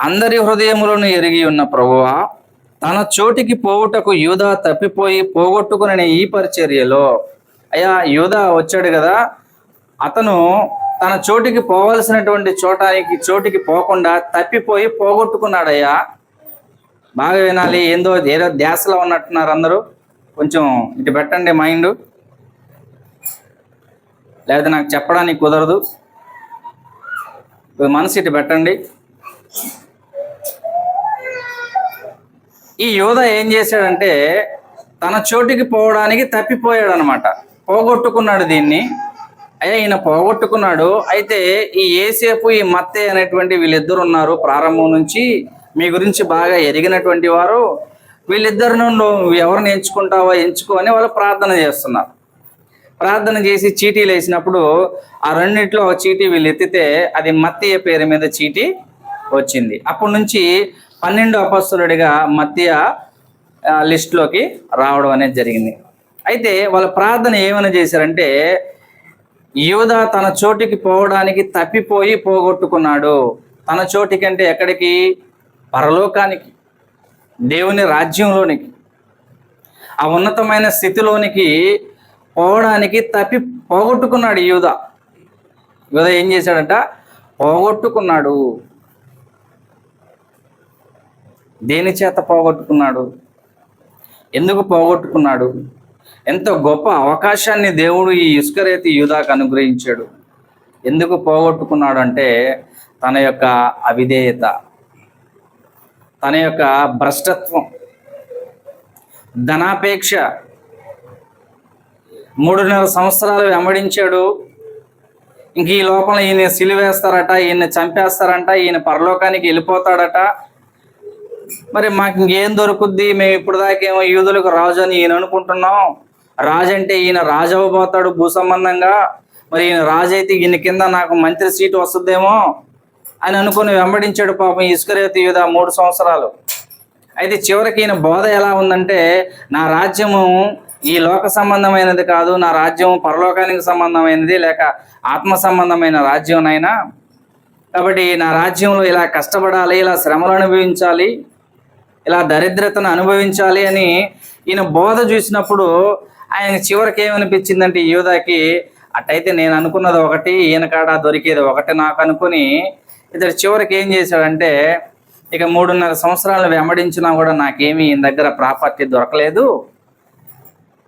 అందరి హృదయములను ఎరిగి ఉన్న ప్రభువా, తన చోటికి పోవుటకు యూదా తప్పిపోయి పోగొట్టుకునే ఈ పరిచర్యలో, అయ్యా యూదా వచ్చాడు కదా, అతను తన చోటికి పోవలసినటువంటి చోటికి పోకుండా తప్పిపోయి పోగొట్టుకున్నాడయ్యా. బాగా వినాలి, ఏదో ధ్యాసలో ఉన్నట్టున్నారు అందరూ. కొంచెం ఇటు పెట్టండి మైండ్, లేకపోతే నాకు చెప్పడానికి కుదరదు. మనసు ఇటు పెట్టండి. ఈ యూదా ఏం చేశాడంటే తన చోటికి పోవడానికి తప్పిపోయాడు అనమాట, పోగొట్టుకున్నాడు దీన్ని. అయ్యా ఈయన పోగొట్టుకున్నాడు. అయితే ఈ యోసేపు ఈ మత్తయి అనేటువంటి వీళ్ళిద్దరు ఉన్నారు, ప్రారంభం నుంచి మీ గురించి బాగా ఎరిగినటువంటి వారు. వీళ్ళిద్దరిని నువ్వు ఎవరిని ఎంచుకుంటావో ఎంచుకో అని వాళ్ళు ప్రార్థన చేస్తున్నారు. ప్రార్థన చేసి చీటీలు వేసినప్పుడు ఆ రెండింటిలో ఒక చీటీ వీళ్ళు ఎత్తితే అది మత్తయి పేరు మీద చీటీ వచ్చింది. అప్పటి నుంచి 12 అపొస్తలుడిగా మత్తయి లిస్టులోకి రావడం అనేది జరిగింది. అయితే వాళ్ళ ప్రార్థన ఏమైనా చేశారంటే యూదా తన చోటికి పోవడానికి తప్పిపోయి పోగొట్టుకున్నాడు. తన చోటికి అంటే ఎక్కడికి? పరలోకానికి, దేవుని రాజ్యంలోనికి, ఆ ఉన్నతమైన స్థితిలోనికి పోవడానికి పోగొట్టుకున్నాడు యూదా. ఏం చేశాడంట? పోగొట్టుకున్నాడు. దేని చేత పోగొట్టుకున్నాడు? ఎందుకు పోగొట్టుకున్నాడు? ఎంత గొప్ప అవకాశాన్ని దేవుడు ఈ ఇస్కరియోతు యూదాకు అనుగ్రహించాడు. ఎందుకు పోగొట్టుకున్నాడు అంటే తన యొక్క అవిధేయత, తన యొక్క భ్రష్టత్వం, ధనాపేక్ష 3.5 సంవత్సరాలు వెంబడించాడు. ఇంక ఈ లోపల ఈయన సిలువేస్తారట, ఈయన చంపేస్తారంట, ఈయన పరలోకానికి వెళ్ళిపోతాడట. మరి మాకు ఇంకేం దొరుకుద్ది? మేము ఇప్పుడు దాకేమో యూదులకు రాజు అని ఈయన అనుకుంటున్నాం. రాజు అంటే ఈయన రాజు అవ్వబోతాడు భూ సంబంధంగా. మరి ఈయన రాజు అయితే ఈయన కింద నాకు మంత్రి సీటు వస్తుందేమో అని అనుకుని వెంబడించాడు పాపం ఇస్కరియోతు యూదా 3 సంవత్సరాలు. అయితే చివరికి ఈయన బోధ ఎలా ఉందంటే, నా రాజ్యము ఈ లోక సంబంధమైనది కాదు, నా రాజ్యం పరలోకానికి సంబంధమైనది, లేక ఆత్మ సంబంధమైన రాజ్యంనైనా. కాబట్టి నా రాజ్యంలో ఇలా కష్టపడాలి, ఇలా శ్రమలు అనుభవించాలి, ఇలా దరిద్రతను అనుభవించాలి అని ఈయన బోధ చూసినప్పుడు ఆయన చివరికి ఏమనిపించిందంటే, యూదాకి అట్టయితే నేను అనుకున్నది ఒకటి, ఈయన కాడ దొరికేది ఒకటి నాకు అనుకుని ఇతడు చివరికి ఏం చేశాడంటే, ఇక 3.5 సంవత్సరాలు వెంబడించినా కూడా నాకేమీ ఈయన దగ్గర ప్రాపర్టీ దొరకలేదు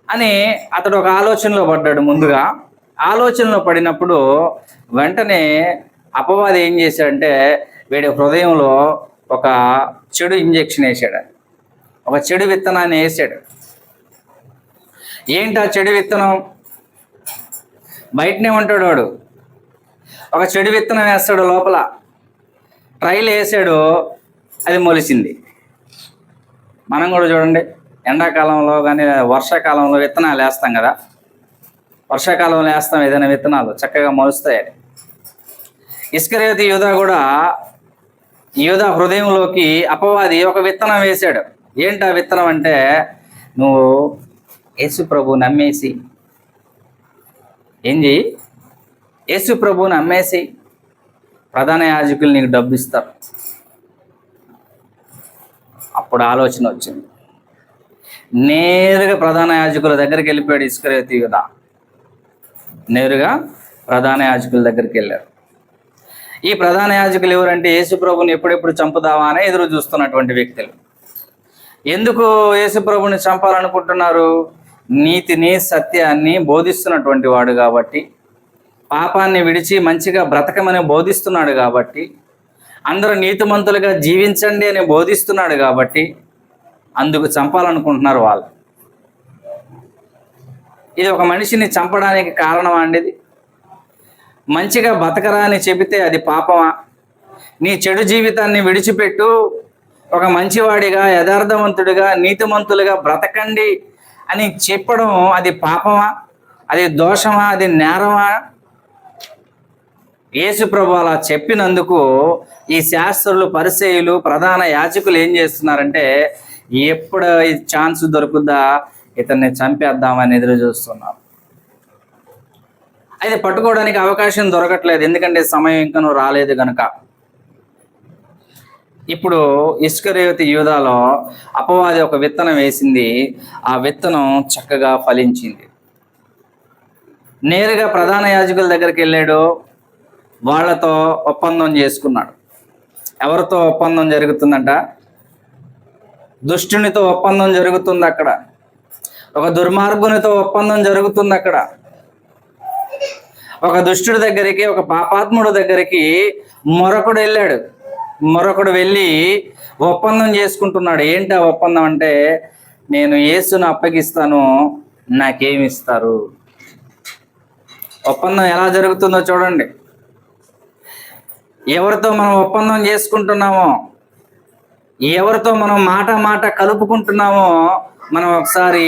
అని అతడు ఒక ఆలోచనలో పడ్డాడు. ముందుగా ఆలోచనలో పడినప్పుడు వెంటనే అపవాది ఏం చేశాడంటే, వీడి హృదయంలో ఒక చెడు ఇంజెక్షన్ వేసాడు, ఒక చెడు విత్తనాన్ని వేసాడు. ఏంటి ఆ చెడు విత్తనం? బయటనే ఉంటాడు వాడు, ఒక చెడు విత్తనం వేస్తాడు లోపల. ట్రైల్ వేసాడు, అది మొలిచింది. మనం కూడా చూడండి, ఎండాకాలంలో కానీ వర్షాకాలంలో విత్తనాలు వేస్తాం కదా. వర్షాకాలంలో వేస్తాం ఏదైనా విత్తనాలు, చక్కగా మొలుస్తాయి. ఇస్కరియోతు యూదా కూడా, యూదా హృదయంలోకి అపవాది ఒక విత్తనం వేశాడు. ఏంటి ఆ విత్తనం అంటే, నువ్వు యేసు ప్రభు నమ్మేసి ఏం చెయ్యి, యేసు ప్రభువుని అమ్మేసి ప్రధాన యాజకులు నీకు డబ్బు ఇస్తారు. అప్పుడు ఆలోచన వచ్చింది. నేరుగా ప్రధాన యాజకుల దగ్గరికి వెళ్ళిపోయాడు ఇస్కరియోతు యూదా. నేరుగా ప్రధాన యాజకుల దగ్గరికి వెళ్ళారు. ఈ ప్రధాన యాజకులు ఎవరంటే, యేసు ప్రభుని ఎప్పుడెప్పుడు చంపుదావా అని ఎదురు చూస్తున్నటువంటి వ్యక్తులు. ఎందుకు యేసు ప్రభుని చంపాలనుకుంటున్నారు? నీతిని సత్యాన్ని బోధిస్తున్నటువంటి వాడు కాబట్టి, పాపాన్ని విడిచి మంచిగా బ్రతకమని బోధిస్తున్నాడు కాబట్టి, అందరూ నీతిమంతులుగా జీవించండి అని బోధిస్తున్నాడు కాబట్టి అందుకు చంపాలనుకుంటున్నారు వాళ్ళు. ఇది ఒక మనిషిని చంపడానికి కారణమా అండి? ఇది మంచిగా బతకరా అని చెబితే అది పాపమా? నీ చెడు జీవితాన్ని విడిచిపెట్టు, ఒక మంచివాడిగా, యథార్థవంతుడిగా, నీతిమంతులుగా బ్రతకండి అని చెప్పడం అది పాపమా? అది దోషమా? అది నేరమా? యేసు ప్రభు అలా చెప్పినందుకు ఈ శాస్త్రులు, పరిసయ్యులు, ప్రధాన యాజకులు ఏం చేస్తున్నారంటే, ఎప్పుడు ఈ ఛాన్స్ దొరుకుద్దా ఇతన్ని చంపేద్దామని ఎదురు చూస్తున్నారు. అయితే పట్టుకోవడానికి అవకాశం దొరకట్లేదు, ఎందుకంటే సమయం ఇంకనూ రాలేదు కనుక. ఇప్పుడు ఇస్కరియోతు యూదాలో అపవాది ఒక విత్తనం వేసింది. ఆ విత్తనం చక్కగా ఫలించింది. నేరుగా ప్రధాన యాజకుల దగ్గరికి వెళ్ళాడు, వాళ్ళతో ఒప్పందం చేసుకున్నాడు. ఎవరితో ఒప్పందం జరుగుతుందంట? దుష్టునితో ఒప్పందం జరుగుతుంది అక్కడ. ఒక దుర్మార్గునితో ఒప్పందం జరుగుతుంది అక్కడ. ఒక దుష్టుడి దగ్గరికి, ఒక పాపాత్ముడి దగ్గరికి మరొకడు వెళ్ళాడు. మరొకడు వెళ్ళి ఒప్పందం చేసుకుంటున్నాడు. ఏంటి ఆ ఒప్పందం అంటే, నేను యేసును అప్పగిస్తాను, నాకేమిస్తారు? ఒప్పందం ఎలా జరుగుతుందో చూడండి. ఎవరితో మనం ఒప్పందం చేసుకుంటున్నామో, ఎవరితో మనం మాట కలుపుకుంటున్నామో మనం ఒకసారి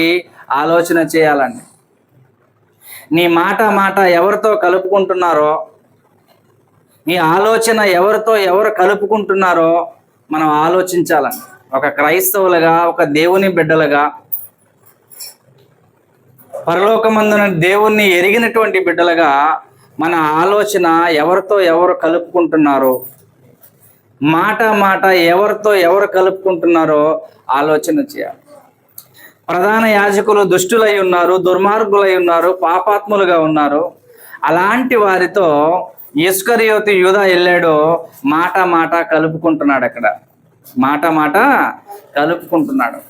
ఆలోచన చేయాలండి. నీ మాట ఎవరితో కలుపుకుంటున్నారో, నీ ఆలోచన ఎవరితో ఎవరు కలుపుకుంటున్నారో మనం ఆలోచించాలండి. ఒక క్రైస్తవులుగా, ఒక దేవుని బిడ్డలుగా, పరలోకమందున దేవుణ్ణి ఎరిగినటువంటి బిడ్డలుగా మన ఆలోచన ఎవరితో ఎవరు కలుపుకుంటున్నారో, మాట ఎవరితో ఎవరు కలుపుకుంటున్నారో ఆలోచన చేయాలి. ప్రధాన యాజకులు దుష్టులై ఉన్నారు, దుర్మార్గులై ఉన్నారు, పాపాత్ములుగా ఉన్నారు. అలాంటి వారితో ఇస్కరియోతు యూదా వెళ్ళాడు. మాట కలుపుకుంటున్నాడు. అక్కడ మాట కలుపుకుంటున్నాడు.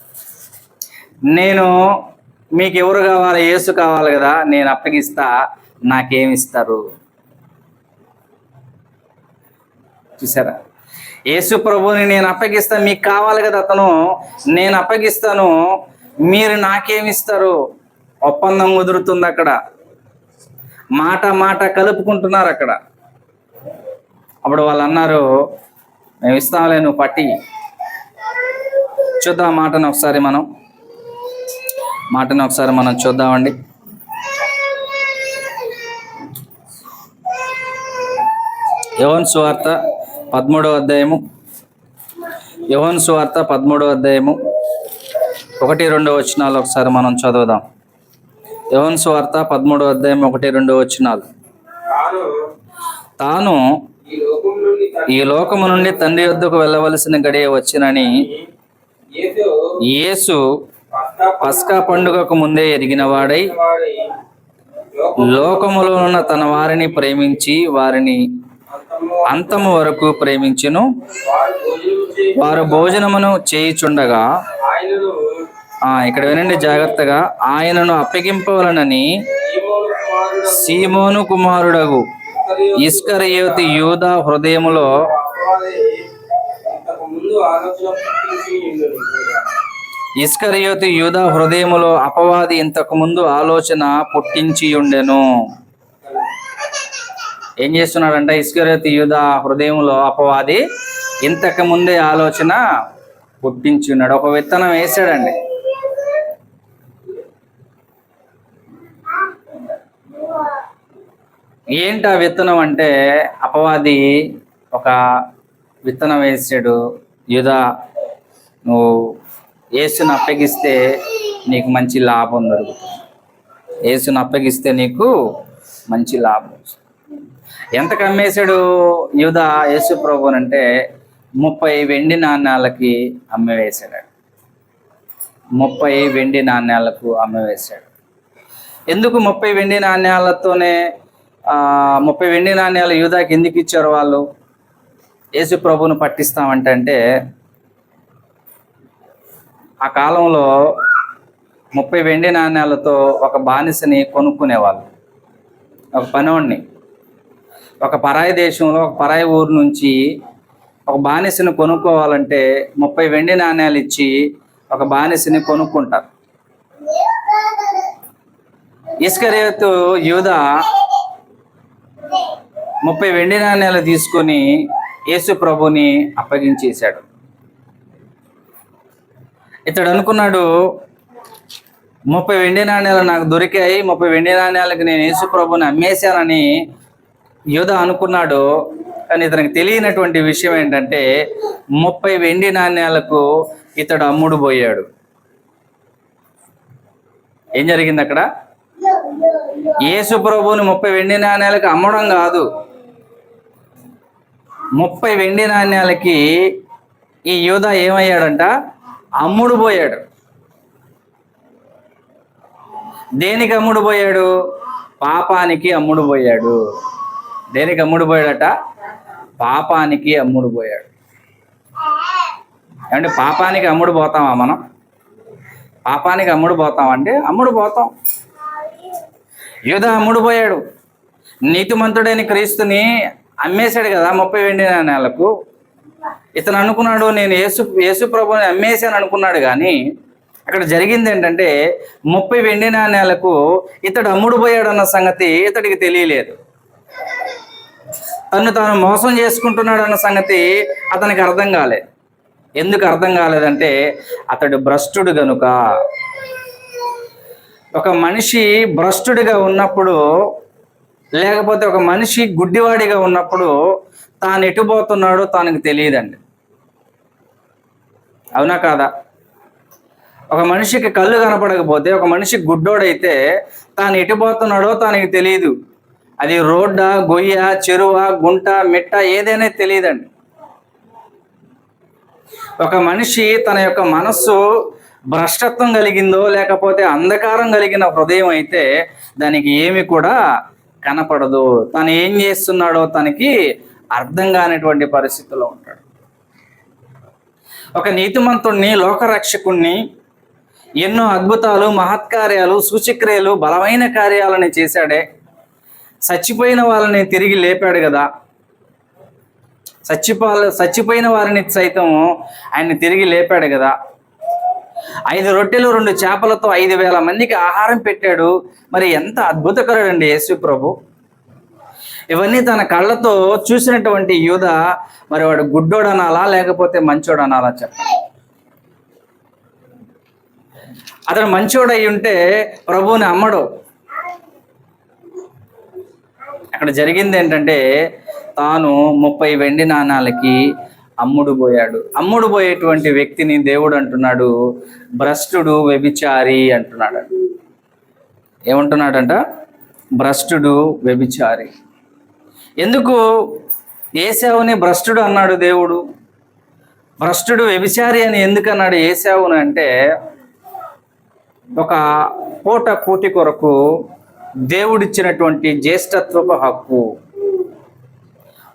నేను మీకు ఎవరు కావాలి? యేసు కావాలి కదా, నేను అప్పగిస్తా, నాకేమిస్తారు? చూసారా? యేసు ప్రభుని నేను అప్పగిస్తాను, మీకు కావాలి కదా అతను, నేను అప్పగిస్తాను, మీరు నాకేమిస్తారు? ఒప్పందం కుదురుతుంది అక్కడ, మాట మాట కలుపుకుంటున్నారు అక్కడ. అప్పుడు వాళ్ళు అన్నారు, మేము ఇస్తాంలే, నువ్వు పట్టి. చూద్దాం మాటను ఒకసారి మనం చూద్దామండి. యోహాను సువార్త 13వ అధ్యాయము, 1-2 వచనాలు ఒకసారి మనం చదువుదాం. యోహాను సువార్త 13వ అధ్యాయం 1-2 వచనాలు. తాను ఈ లోకము నుండి తండ్రి యొద్దకు వెళ్ళవలసిన గడియ వచ్చినని యేసు పస్కా పండుగకు ముందే ఎరిగిన వాడై లోకములో ఉన్న తన వారిని ప్రేమించి వారిని అంతము వరకు ప్రేమించును. వారు భోజనమును చేయుచుండగా, ఇక్కడ వినండి జాగ్రత్తగా, ఆయనను అప్పగింపవలనని సీమోను కుమారుడగు ఇస్కరియోతు యూదా హృదయములో అపవాది ఇంతకు ముందు ఆలోచన పుట్టించి ఉండెను. ఏం చేస్తున్నాడంట? ఇస్కరియోతు యూదా హృదయంలో అపవాది ఇంతకు ముందే ఆలోచన పుట్టించి ఉన్నాడు. ఒక విత్తనం వేసాడండి. ఏంటి ఆ విత్తనం అంటే, అపవాది ఒక విత్తనం వేసాడు. యూదా, నువ్వు యేసుని అప్పగిస్తే నీకు మంచి లాభం దొరుకుతుంది, యేసుని అప్పగిస్తే నీకు మంచి లాభం. ఎంతకు అమ్మేశాడు యూదా యేసు ప్రభునంటే 30 వెండి నాణ్యాలకి అమ్మివేశాడు. 30 వెండి నాణ్యాలకు అమ్మివేశాడు. ఎందుకు 30 వెండి నాణ్యాలతోనే 30 వెండి నాణ్యాలు యూదాకి ఎందుకు ఇచ్చారు వాళ్ళు? యేసు ప్రభును పట్టిస్తామంటే ఆ కాలంలో 30 వెండి నాణ్యాలతో ఒక బానిసని కొనుక్కునేవాళ్ళు. ఒక పనోడిని ఒక పరాయి దేశంలో, ఒక పరాయి ఊరు నుంచి ఒక బానిసని కొనుక్కోవాలంటే 30 వెండి నాణ్యాలు ఇచ్చి ఒక బానిసని కొనుక్కుంటారు. ఇస్కరియోతు యూదా 30 వెండి నాణ్యాలు తీసుకొని యేసు ప్రభుని అప్పగించేశాడు. ఇతడు అనుకున్నాడు, 30 వెండి నాణ్యాలు నాకు దొరికాయి, 30 వెండి నాణ్యాలకి నేను యేసు ప్రభుని అమ్మేశానని యూదా అనుకున్నాడు. కానీ ఇతనికి తెలియనటువంటి విషయం ఏంటంటే 30 వెండి నాణ్యాలకు ఇతడు అమ్ముడు పోయాడు. ఏం జరిగింది అక్కడ? యేసు ప్రభువుని 30 వెండి నాణ్యాలకు అమ్మడం కాదు, 30 వెండి నాణ్యాలకి ఈ యూదా ఏమయ్యాడంట? అమ్ముడు పోయాడు. దేనికి అమ్ముడు పోయాడు? పాపానికి అమ్ముడు పోయాడు. దేనికి అమ్ముడు పోయాడట? పాపానికి అమ్ముడు పోయాడు. ఏమంటే పాపానికి అమ్ముడు పోతామా మనం? పాపానికి అమ్ముడు పోతామంటే అమ్ముడు పోతాం. యూదా అమ్ముడు పోయాడు. నీతిమంతుడైన క్రీస్తుని అమ్మేశాడు కదా 30 వెండి నాణ్యాలకు. ఇతను అనుకున్నాడు, నేను యేసు ప్రభుని అమ్మేశాను అనుకున్నాడు. కానీ అక్కడ జరిగింది ఏంటంటే 30 వెండి నాణ్యాలకు ఇతడు అమ్ముడు పోయాడు అన్న సంగతి ఇతడికి తెలియలేదు. తాను మోసం చేసుకుంటున్నాడు అన్న సంగతి అతనికి అర్థం కాలేదు. ఎందుకు అర్థం కాలేదంటే అతడు భ్రష్టుడు గనుక. ఒక మనిషి భ్రష్టుడిగా ఉన్నప్పుడు, లేకపోతే ఒక మనిషి గుడ్డివాడిగా ఉన్నప్పుడు తాను ఎటుపోతున్నాడో తనకు తెలియదండి. అవునా కాదా? ఒక మనిషికి కళ్ళు కనపడకపోతే, ఒక మనిషి గుడ్డోడైతే తాను ఎటుపోతున్నాడో తనకి తెలియదు. అది రోడ్డా, గొయ్య, చెరువ, గుంట, మిట్ట ఏదైనా తెలియదండి. ఒక మనిషి తన యొక్క మనస్సు భ్రష్టత్వం కలిగిందో, లేకపోతే అంధకారం కలిగిన హృదయం అయితే దానికి ఏమి కూడా కనపడదు. తను ఏం చేస్తున్నాడో తనకి అర్థం కానిటువంటి పరిస్థితిలో ఉంటాడు. ఒక నీతిమంతుణ్ణి, లోకరక్షకుణ్ణి ఎన్నో అద్భుతాలు, మహత్కార్యాలు, సూచక్రియలు, బలమైన కార్యాలని చేశాడే. చచ్చిపోయిన వాళ్ళని తిరిగి లేపాడు కదా. చచ్చిపోయిన వారిని సైతం ఆయన తిరిగి లేపాడు కదా. 5 రొట్టెలు 2 చేపలతో 5,000 మందికి ఆహారం పెట్టాడు. మరి ఎంత అద్భుతకరుడండి యేసు ప్రభు. ఇవన్నీ తన కళ్ళతో చూసినటువంటి యూదా మరి వాడు గుడ్డోడనాలా లేకపోతే మంచోడనాలా చెప్పండి. అతడు మంచోడై ఉంటే ప్రభువుని అమ్మడు. అక్కడ జరిగింది ఏంటంటే తాను 30 వెండి నాణాలకి అమ్ముడు పోయేటువంటి వ్యక్తిని దేవుడు అంటున్నాడు భ్రష్టుడు, వ్యభిచారి అంటున్నాడు. ఏమంటున్నాడంట? భ్రష్టుడు, వ్యభిచారి. ఎందుకు ఏశావుని భ్రష్టుడు అన్నాడు దేవుడు? భ్రష్టుడు, వ్యభిచారి అని ఎందుకు అన్నాడు ఏశావును అంటే, ఒక పూట కూటి కొరకు దేవుడిచ్చినటువంటి జ్యేష్ఠత్వపు హక్కు.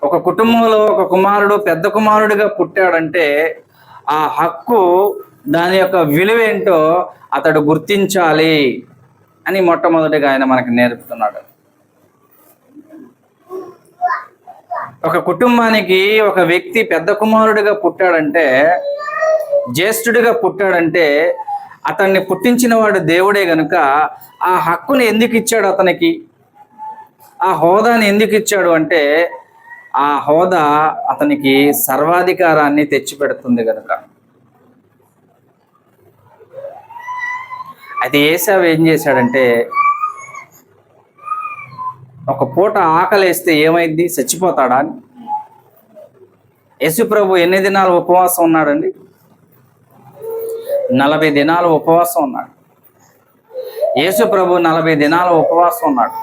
ఒక కుటుంబంలో ఒక కుమారుడు పెద్ద కుమారుడిగా పుట్టాడంటే ఆ హక్కు, దాని యొక్క విలువేంటో అతడు గుర్తించాలి అని మొట్టమొదటిగా ఆయన మనకు నేర్పుతున్నాడు. ఒక కుటుంబానికి ఒక వ్యక్తి పెద్ద కుమారుడిగా పుట్టాడంటే, జ్యేష్ఠుడిగా పుట్టాడంటే అతన్ని పుట్టించిన వాడు దేవుడే గనుక ఆ హక్కుని ఎందుకు ఇచ్చాడు అతనికి? ఆ హోదాని ఎందుకు ఇచ్చాడు అంటే, ఆ హోదా అతనికి సర్వాధికారాన్ని తెచ్చిపెడుతుంది కనుక. అయితే ఏశావు ఏం చేశాడంటే, ఒక పూట ఆకలేస్తే ఏమైంది? చచ్చిపోతాడా అని. యేసు ప్రభు ఎన్ని దినాలు ఉపవాసం ఉన్నాడండి? 40 దినాలు ఉపవాసం ఉన్నాడు. యేసు ప్రభు 40 దినాలు ఉపవాసం ఉన్నాడు.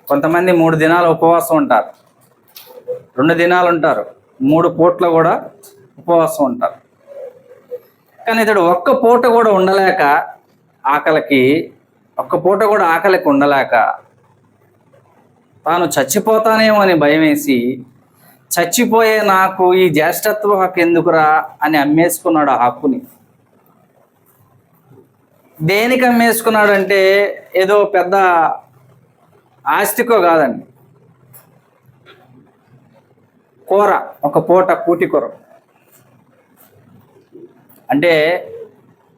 కొంతమంది 3 దినాలు ఉపవాసం ఉంటారు, 2 దినాలు ఉంటారు, 3 పూట్ల కూడా ఉపవాసం ఉంటారు. కానీ ఇతడు ఒక్క పూట కూడా ఉండలేక, ఆకలికి ఉండలేక తాను చచ్చిపోతానేమో అని భయం వేసి, చచ్చిపోయే నాకు ఈ జ్యేష్ఠత్వ హక్కు ఎందుకురా అని అమ్మేసుకున్నాడు ఆ హక్కుని. దేనికి అమ్మేసుకున్నాడు అంటే ఏదో పెద్ద ఆస్తికో కాదండి, కూర, ఒక పూట కూటి కూర. అంటే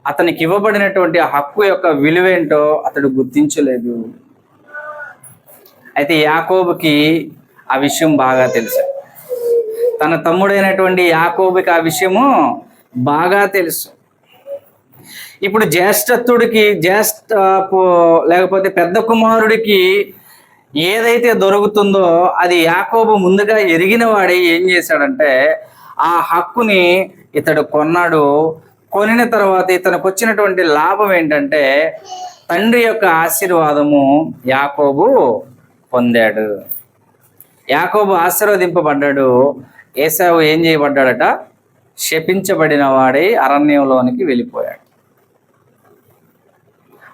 అతనికి ఇవ్వబడినటువంటి ఆ హక్కు యొక్క విలువేంటో అతడు గుర్తించలేదు. అయితే యాకోబుకి ఆ విషయం బాగా తెలుసు. తన తమ్ముడైనటువంటి యాకోబుకి ఆ విషయము బాగా తెలుసు. ఇప్పుడు జ్యేష్ఠత్వుడికి లేకపోతే పెద్ద కుమారుడికి ఏదైతే దొరుకుతుందో అది యాకోబు ముందుగా ఎరిగిన వాడే ఏం చేశాడంటే ఆ హక్కుని ఇతడు కొన్నాడు. కొనిన తర్వాత ఇతనికి వచ్చినటువంటి లాభం ఏంటంటే తండ్రి యొక్క ఆశీర్వాదము యాకోబు పొందాడు. యాకోబు ఆశీర్వదింపబడ్డాడు. ఏశావు ఏం చేయబడ్డాడట? శపించబడిన వాడై అరణ్యంలోనికి వెళ్ళిపోయాడు.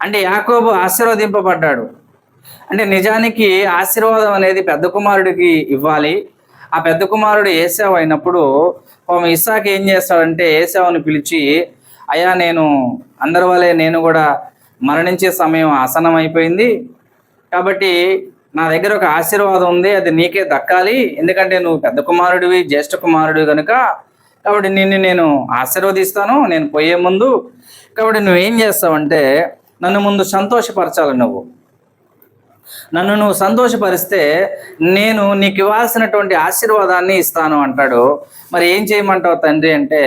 అంటే యాకోబు ఆశీర్వదింపబడ్డాడు. అంటే నిజానికి ఆశీర్వాదం అనేది పెద్ద కుమారుడికి ఇవ్వాలి. ఆ పెద్ద కుమారుడు ఏశావు అయినప్పుడు ఇస్సాకు ఏం చేస్తాడంటే ఏశావుని పిలిచి, అయ్యా నేను అందరి వలె నేను కూడా మరణించే సమయం ఆసనం అయిపోయింది, కాబట్టి నా దగ్గర ఒక ఆశీర్వాదం ఉంది, అది నీకే దక్కాలి, ఎందుకంటే నువ్వు పెద్ద కుమారుడివి, జ్యేష్ఠ కుమారుడివి కనుక, కాబట్టి నిన్ను నేను ఆశీర్వదిస్తాను నేను పోయే ముందు. కాబట్టి నువ్వేం చేస్తావంటే నన్ను ముందు సంతోషపరచాలి. నన్ను నువ్వు సంతోషపరిస్తే నేను నీకు ఇవ్వాల్సినటువంటి ఆశీర్వాదాన్ని ఇస్తాను అంటాడు. మరి ఏం చేయమంటావు తండ్రి అంటే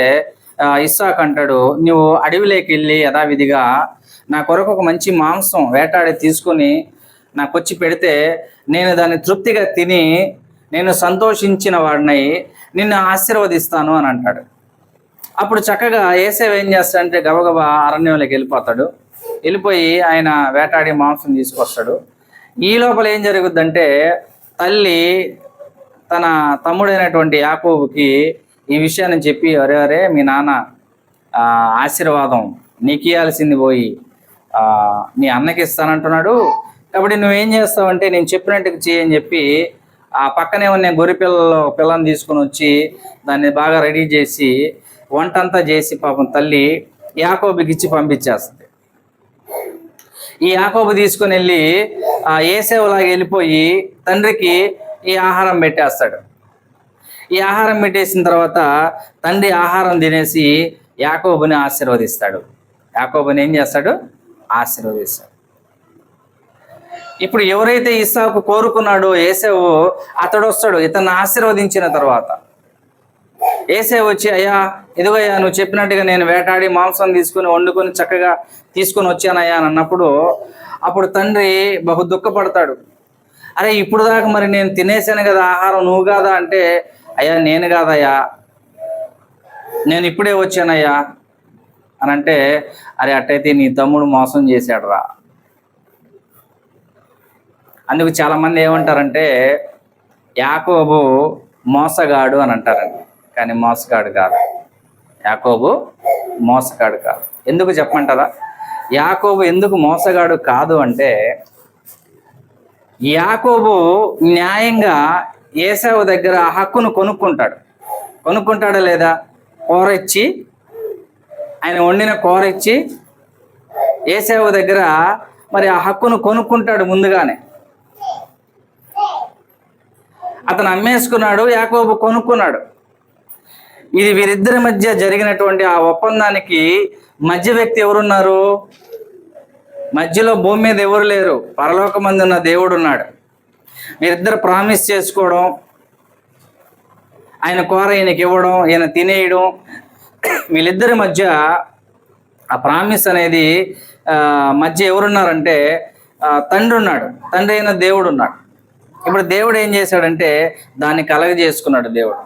ఇస్సాకు అంటాడు, నువ్వు అడవిలోకి వెళ్ళి యథావిధిగా నా కొరకు ఒక మంచి మాంసం వేటాడి తీసుకొని నాకు వచ్చి పెడితే నేను దాన్ని తృప్తిగా తిని నేను సంతోషించిన వాడినై నిన్ను ఆశీర్వదిస్తాను అని అంటాడు. అప్పుడు చక్కగా ఏసేవ్ ఏం చేస్తాడంటే గబగబా అరణ్యంలోకి వెళ్ళిపోయి ఆయన వేటాడి మాంసం తీసుకొస్తాడు. ఈ లోపల ఏం జరుగుద్దంటే తల్లి తన తమ్ముడైనటువంటి యాకోబుకి ఈ విషయాన్ని చెప్పి, అరే మీ నాన్న ఆశీర్వాదం నీకు ఇవ్వాల్సింది పోయి నీ అన్నకి ఇస్తానంటున్నాడు, కాబట్టి నువ్వేం చేస్తావంటే నేను చెప్పినట్టుగా చేయని చెప్పి ఆ పక్కనే ఉన్న గొర్రె పిల్లని తీసుకొని వచ్చి దాన్ని బాగా రెడీ చేసి వంటంతా చేసి పాపం తల్లి యాకోబుకి ఇచ్చి పంపించేస్తుంది. ఈ యాకోబు తీసుకొని వెళ్ళి ఏసేవులాగా వెళ్ళిపోయి తండ్రికి ఈ ఆహారం పెట్టేస్తాడు. ఈ ఆహారం పెట్టేసిన తర్వాత తండ్రి ఆహారం తినేసి యాకోబుని ఆశీర్వదిస్తాడు. యాకోబుని ఏం చేస్తాడు? ఆశీర్వదిస్తాడు. ఇప్పుడు ఎవరైతే ఇస్సాకు కోరుకున్నాడో ఏసేవు, అతడు వస్తాడు. ఇతన్ని ఆశీర్వదించిన తర్వాత ఏసేవు వచ్చి, అయ్యా ఇదిగోయ్యా నువ్వు చెప్పినట్టుగా నేను వేటాడి మాంసం తీసుకుని వండుకొని చక్కగా తీసుకొని వచ్చానయ్యా అని అన్నప్పుడు అప్పుడు తండ్రి బహు దుఃఖపడతాడు. అరే ఇప్పుడు దాకా మరి నేను తినేసాను కదా ఆహారం, నువ్వు కాదా అంటే, అయ్యా నేను కాదయ్యా, నేను ఇప్పుడే వచ్చానయ్యా అని అంటే, అరే అట్టయితే నీ తమ్ముడు మోసం చేశాడు రా. అందుకు చాలామంది ఏమంటారంటే యాకోబు మోసగాడు అని అంటారండి. కానీ మోసగాడు కాదు, యాకోబు మోసగాడు కాదు. ఎందుకు చెప్పమంటారా? యాకోబు ఎందుకు మోసగాడు కాదు అంటే, యాకోబు న్యాయంగా ఏసావు దగ్గర ఆ హక్కును కొనుక్కుంటాడా లేదా? కూర ఇచ్చి, ఆయన వండిన కూర ఇచ్చి ఏసావు దగ్గర మరి ఆ హక్కును కొనుక్కుంటాడు ముందుగానే. అతను అమ్మేసుకున్నాడు, యాకోబు కొనుక్కున్నాడు. ఇది వీరిద్దరి మధ్య జరిగినటువంటి ఆ ఒప్పందానికి మధ్య వ్యక్తి ఎవరున్నారు? మధ్యలో భూమి మీద ఎవరు లేరు, పరలోకమందు ఉన్న దేవుడు ఉన్నాడు. వీరిద్దరు ప్రామిస్ చేసుకోవడం, ఆయన కూర ఈయనకి ఇవ్వడం, ఈయన తినేయడం, వీళ్ళిద్దరి మధ్య ఆ ప్రామిస్ అనేది మధ్య ఎవరున్నారంటే తండ్రి ఉన్నాడు, తండ్రి అయిన దేవుడు ఉన్నాడు. ఇప్పుడు దేవుడు ఏం చేశాడంటే దాన్ని కలగజేసుకున్నాడు. దేవుడు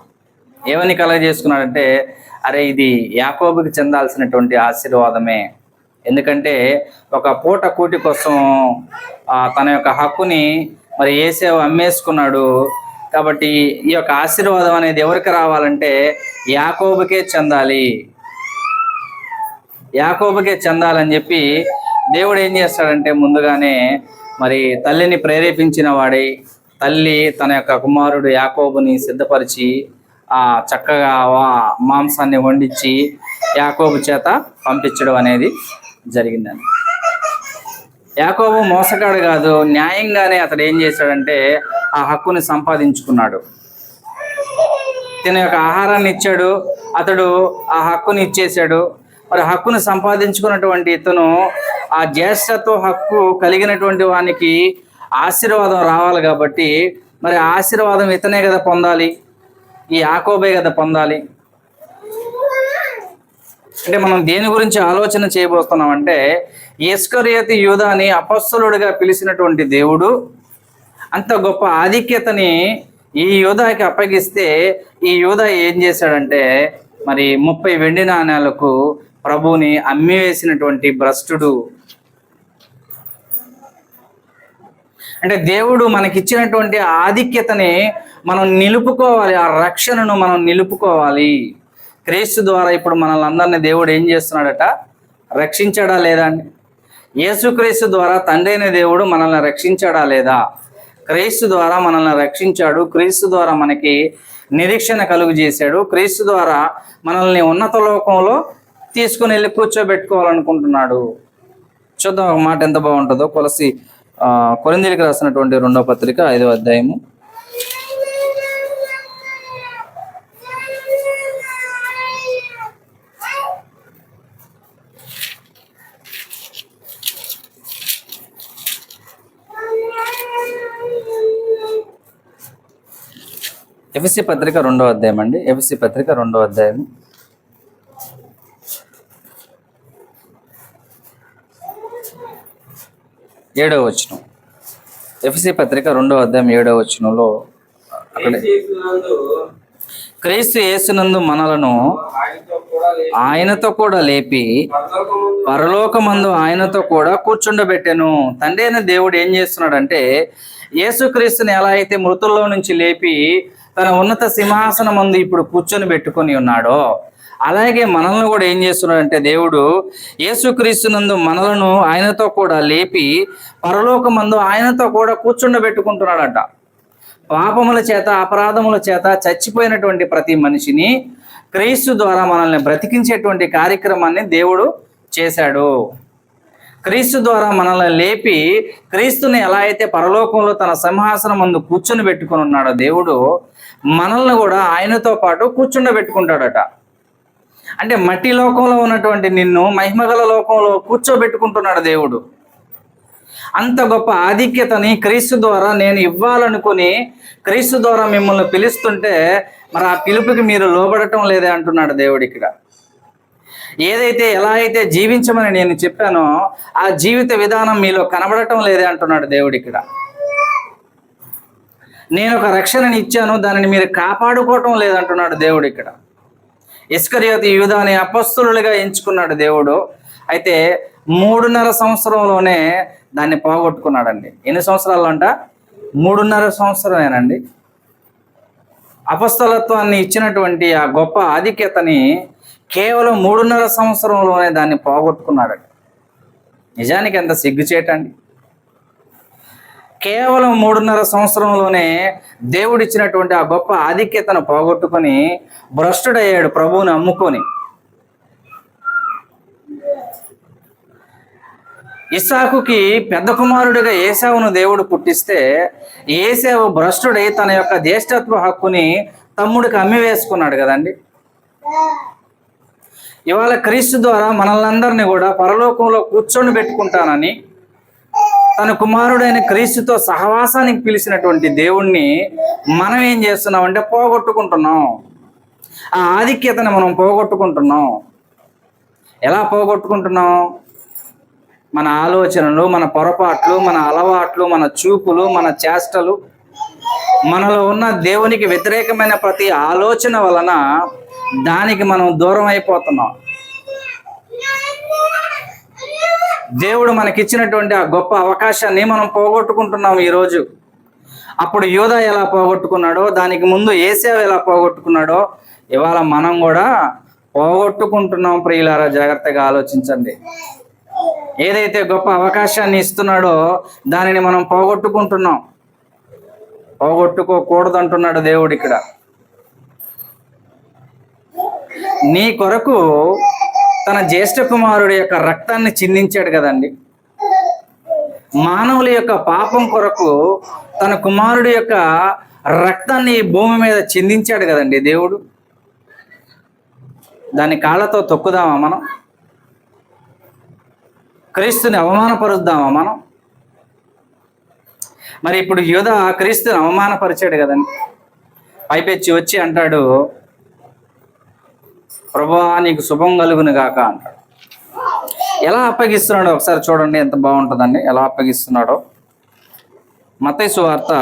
ఏమని కలగజేసుకున్నాడంటే, అరే ఇది యాకోబుకి చెందాల్సినటువంటి ఆశీర్వాదమే. ఎందుకంటే ఒక పూట కూటి కోసం తన యొక్క హక్కుని మరి ఏసేవు అమ్మేసుకున్నాడు. కాబట్టి ఈ యొక్క ఆశీర్వాదం అనేది ఎవరికి రావాలంటే యాకోబుకే చెందాలి, యాకోబుకే చెందాలని చెప్పి దేవుడు ఏం చేస్తాడంటే ముందుగానే మరి తల్లిని ప్రేరేపించిన వాడై తల్లి తన యొక్క కుమారుడు యాకోబుని సిద్ధపరిచి చక్కగా మాంసాన్ని వండించి యాకోబు చేత పంపించడం అనేది జరిగిందని. యాకోబు మోసగాడు కాదు, న్యాయంగానే అతడు ఏం చేశాడంటే ఆ హక్కుని సంపాదించుకున్నాడు. తన యొక్క ఆహారాన్ని ఇచ్చాడు, అతడు ఆ హక్కుని ఇచ్చేశాడు. మరి హక్కును సంపాదించుకున్నటువంటి ఇతను ఆ జ్యేష్ఠత్వ హక్కు కలిగినటువంటి వానికి ఆశీర్వాదం రావాలి కాబట్టి మరి ఆశీర్వాదం ఇతనే కదా పొందాలి, ఈ యాకోబే కదా పొందాలి. అంటే మనం దేని గురించి ఆలోచన చేయబోతున్నాం అంటే, ఇస్కరియోతు యూదాని అపొస్తలుడిగా పిలిచినటువంటి దేవుడు అంత గొప్ప ఆధిక్యతని ఈ యూదాకి అప్పగిస్తే ఈ యూదా ఏం చేశాడంటే మరి 30 వెండి నాణేలకు ప్రభువుని అమ్మివేసినటువంటి భ్రష్టుడు. అంటే దేవుడు మనకిచ్చినటువంటి ఆధిక్యతని మనం నిలుపుకోవాలి, ఆ రక్షణను మనం నిలుపుకోవాలి. క్రీస్తు ద్వారా ఇప్పుడు మనల్ని అందరినీ దేవుడు ఏం చేస్తున్నాడట? రక్షించాడా లేదా అండి? యేసుక్రీస్తు ద్వారా తండ్రి అయిన దేవుడు మనల్ని రక్షించాడా లేదా? క్రీస్తు ద్వారా మనల్ని రక్షించాడు. క్రీస్తు ద్వారా మనకి నిరీక్షణ కలుగు చేశాడు. క్రీస్తు ద్వారా మనల్ని ఉన్నత లోకంలో తీసుకుని వెళ్ళి కూర్చోబెట్టుకోవాలనుకుంటున్నాడు. చూద్దాం ఒక మాట ఎంత బాగుంటుందో. కొరింథీయులకు రాసినటువంటి 2వ పత్రిక 5వ అధ్యాయము. ఎఫెసీ పత్రిక 2వ అధ్యాయం అండి. ఎఫెసీ పత్రిక 2వ అధ్యాయం 7వ వచనం. ఎఫెసీ పత్రిక 2వ అధ్యాయం 7వ వచనంలో అక్కడ క్రీస్తు యేసునందు మనలను ఆయనతో కూడా లేపి పరలోకమందు ఆయనతో కూడా కూర్చుండబెట్టెను. తండ్రి అయిన దేవుడు ఏం చేస్తున్నాడంటే యేసుక్రీస్తుని ఎలా అయితే మృతుల్లో నుంచి లేపి తన ఉన్నత సింహాసనం ముందు ఇప్పుడు కూర్చొని పెట్టుకొని ఉన్నాడో, అలాగే మనల్ని కూడా ఏం చేస్తున్నాడంటే దేవుడు యేసుక్రీస్తునందు మనలను ఆయనతో కూడా లేపి పరలోకమందు ఆయనతో కూడా కూర్చుండబెట్టుకుంటున్నాడట. పాపముల చేత అపరాధముల చేత చచ్చిపోయినటువంటి ప్రతి మనిషిని క్రీస్తు ద్వారా మనల్ని బ్రతికించేటువంటి కార్యక్రమాన్ని దేవుడు చేశాడు. క్రీస్తు ద్వారా మనల్ని లేపి క్రీస్తుని ఎలా అయితే పరలోకంలో తన సింహాసనం ముందు కూర్చొని పెట్టుకుని ఉన్నాడో దేవుడు, మనల్ని కూడా ఆయనతో పాటు కూర్చుండబెట్టుకుంటాడట. అంటే మట్టి లోకంలో ఉన్నటువంటి నిన్ను మహిమగల లోకంలో కూర్చోబెట్టుకుంటున్నాడు దేవుడు. అంత గొప్ప ఆధిక్యతని క్రీస్తు ద్వారా నేను ఇవ్వాలనుకుని క్రీస్తు ద్వారా మిమ్మల్ని పిలుస్తుంటే మరి ఆ పిలుపుకి మీరు లోబడటం లేదే అంటున్నాడు దేవుడు ఇక్కడ. ఏదైతే ఎలా అయితే జీవించమని నేను చెప్పానో ఆ జీవిత విధానం మీలో కనబడటం లేదే అంటున్నాడు దేవుడు ఇక్కడ. నేను ఒక రక్షణని ఇచ్చాను, దానిని మీరు కాపాడుకోవటం లేదంటున్నాడు దేవుడు ఇక్కడ. ఇస్కరియోతు యూదాని అపొస్తలులుగా ఎంచుకున్నాడు దేవుడు. అయితే 3.5 సంవత్సరంలోనే దాన్ని పోగొట్టుకున్నాడండి. ఎన్ని సంవత్సరాలు అంట? 3.5 సంవత్సరమేనండి. అపొస్తలత్వాన్ని ఇచ్చినటువంటి ఆ గొప్ప ఆధిక్యతని కేవలం 3.5 సంవత్సరంలోనే దాన్ని పోగొట్టుకున్నాడండి. నిజానికి ఎంత సిగ్గుచేటండి. కేవలం 3.5 సంవత్సరంలోనే దేవుడిచ్చినటువంటి ఆ గొప్ప ఆధిక్యతను పోగొట్టుకొని భ్రష్టుడయ్యాడు ప్రభువుని అమ్ముకొని. ఇస్సాకుకి పెద్ద కుమారుడిగా ఏశావును దేవుడు పుట్టిస్తే ఏశావు భ్రష్టుడై తన యొక్క జ్యేష్ఠత్వ హక్కుని తమ్ముడికి అమ్మి వేసుకున్నాడు కదండి. ఇవాళ క్రీస్తు ద్వారా మనల్ని కూడా పరలోకంలో కూర్చొని పెట్టుకుంటానని తన కుమారుడైన క్రీస్తుతో సహవాసానికి పిలిచినటువంటి దేవుణ్ణి మనం ఏం చేస్తున్నాం అంటే పోగొట్టుకుంటున్నాం. ఆ ఆధిక్యతను మనం పోగొట్టుకుంటున్నాం. ఎలా పోగొట్టుకుంటున్నాం? మన ఆలోచనలు, మన పొరపాట్లు, మన అలవాట్లు, మన చూపులు, మన చేష్టలు, మనలో ఉన్న దేవునికి వ్యతిరేకమైన ప్రతి ఆలోచన వలన దానికి మనం దూరం అయిపోతున్నాం. దేవుడు మనకిచ్చినటువంటి ఆ గొప్ప అవకాశాన్ని మనం పోగొట్టుకుంటున్నాం ఈరోజు. అప్పుడు యూదా ఎలా పోగొట్టుకున్నాడో, దానికి ముందు ఏశావు ఎలా పోగొట్టుకున్నాడో ఇవాళ మనం కూడా పోగొట్టుకుంటున్నాం. ప్రియులారా, జాగ్రత్తగా ఆలోచించండి. ఏదైతే గొప్ప అవకాశాన్ని ఇస్తున్నాడో దానిని మనం పోగొట్టుకుంటున్నాం. పోగొట్టుకోకూడదు అంటున్నాడు దేవుడు ఇక్కడ. నీ కొరకు తన జ్యేష్ఠ కుమారుడి యొక్క రక్తాన్ని చిందించాడు కదండి. మానవుల యొక్క పాపం కొరకు తన కుమారుడి యొక్క రక్తాన్ని భూమి మీద చిందించాడు కదండి దేవుడు. దాని కాళ్ళతో తొక్కుదామా మనం? క్రీస్తుని అవమానపరుద్దామా మనం? మరి ఇప్పుడు యూదా క్రీస్తుని అవమానపరిచాడు కదండి. పైపెచ్చి వచ్చి అంటాడు, ప్రభువా నీకు శుభం కలుగును గాక అంటాడు. ఎలా అప్పగిస్తున్నాడో ఒకసారి చూడండి, ఎంత బాగుంటుందండి ఎలా అప్పగిస్తున్నాడో. మత్తయి సువార్త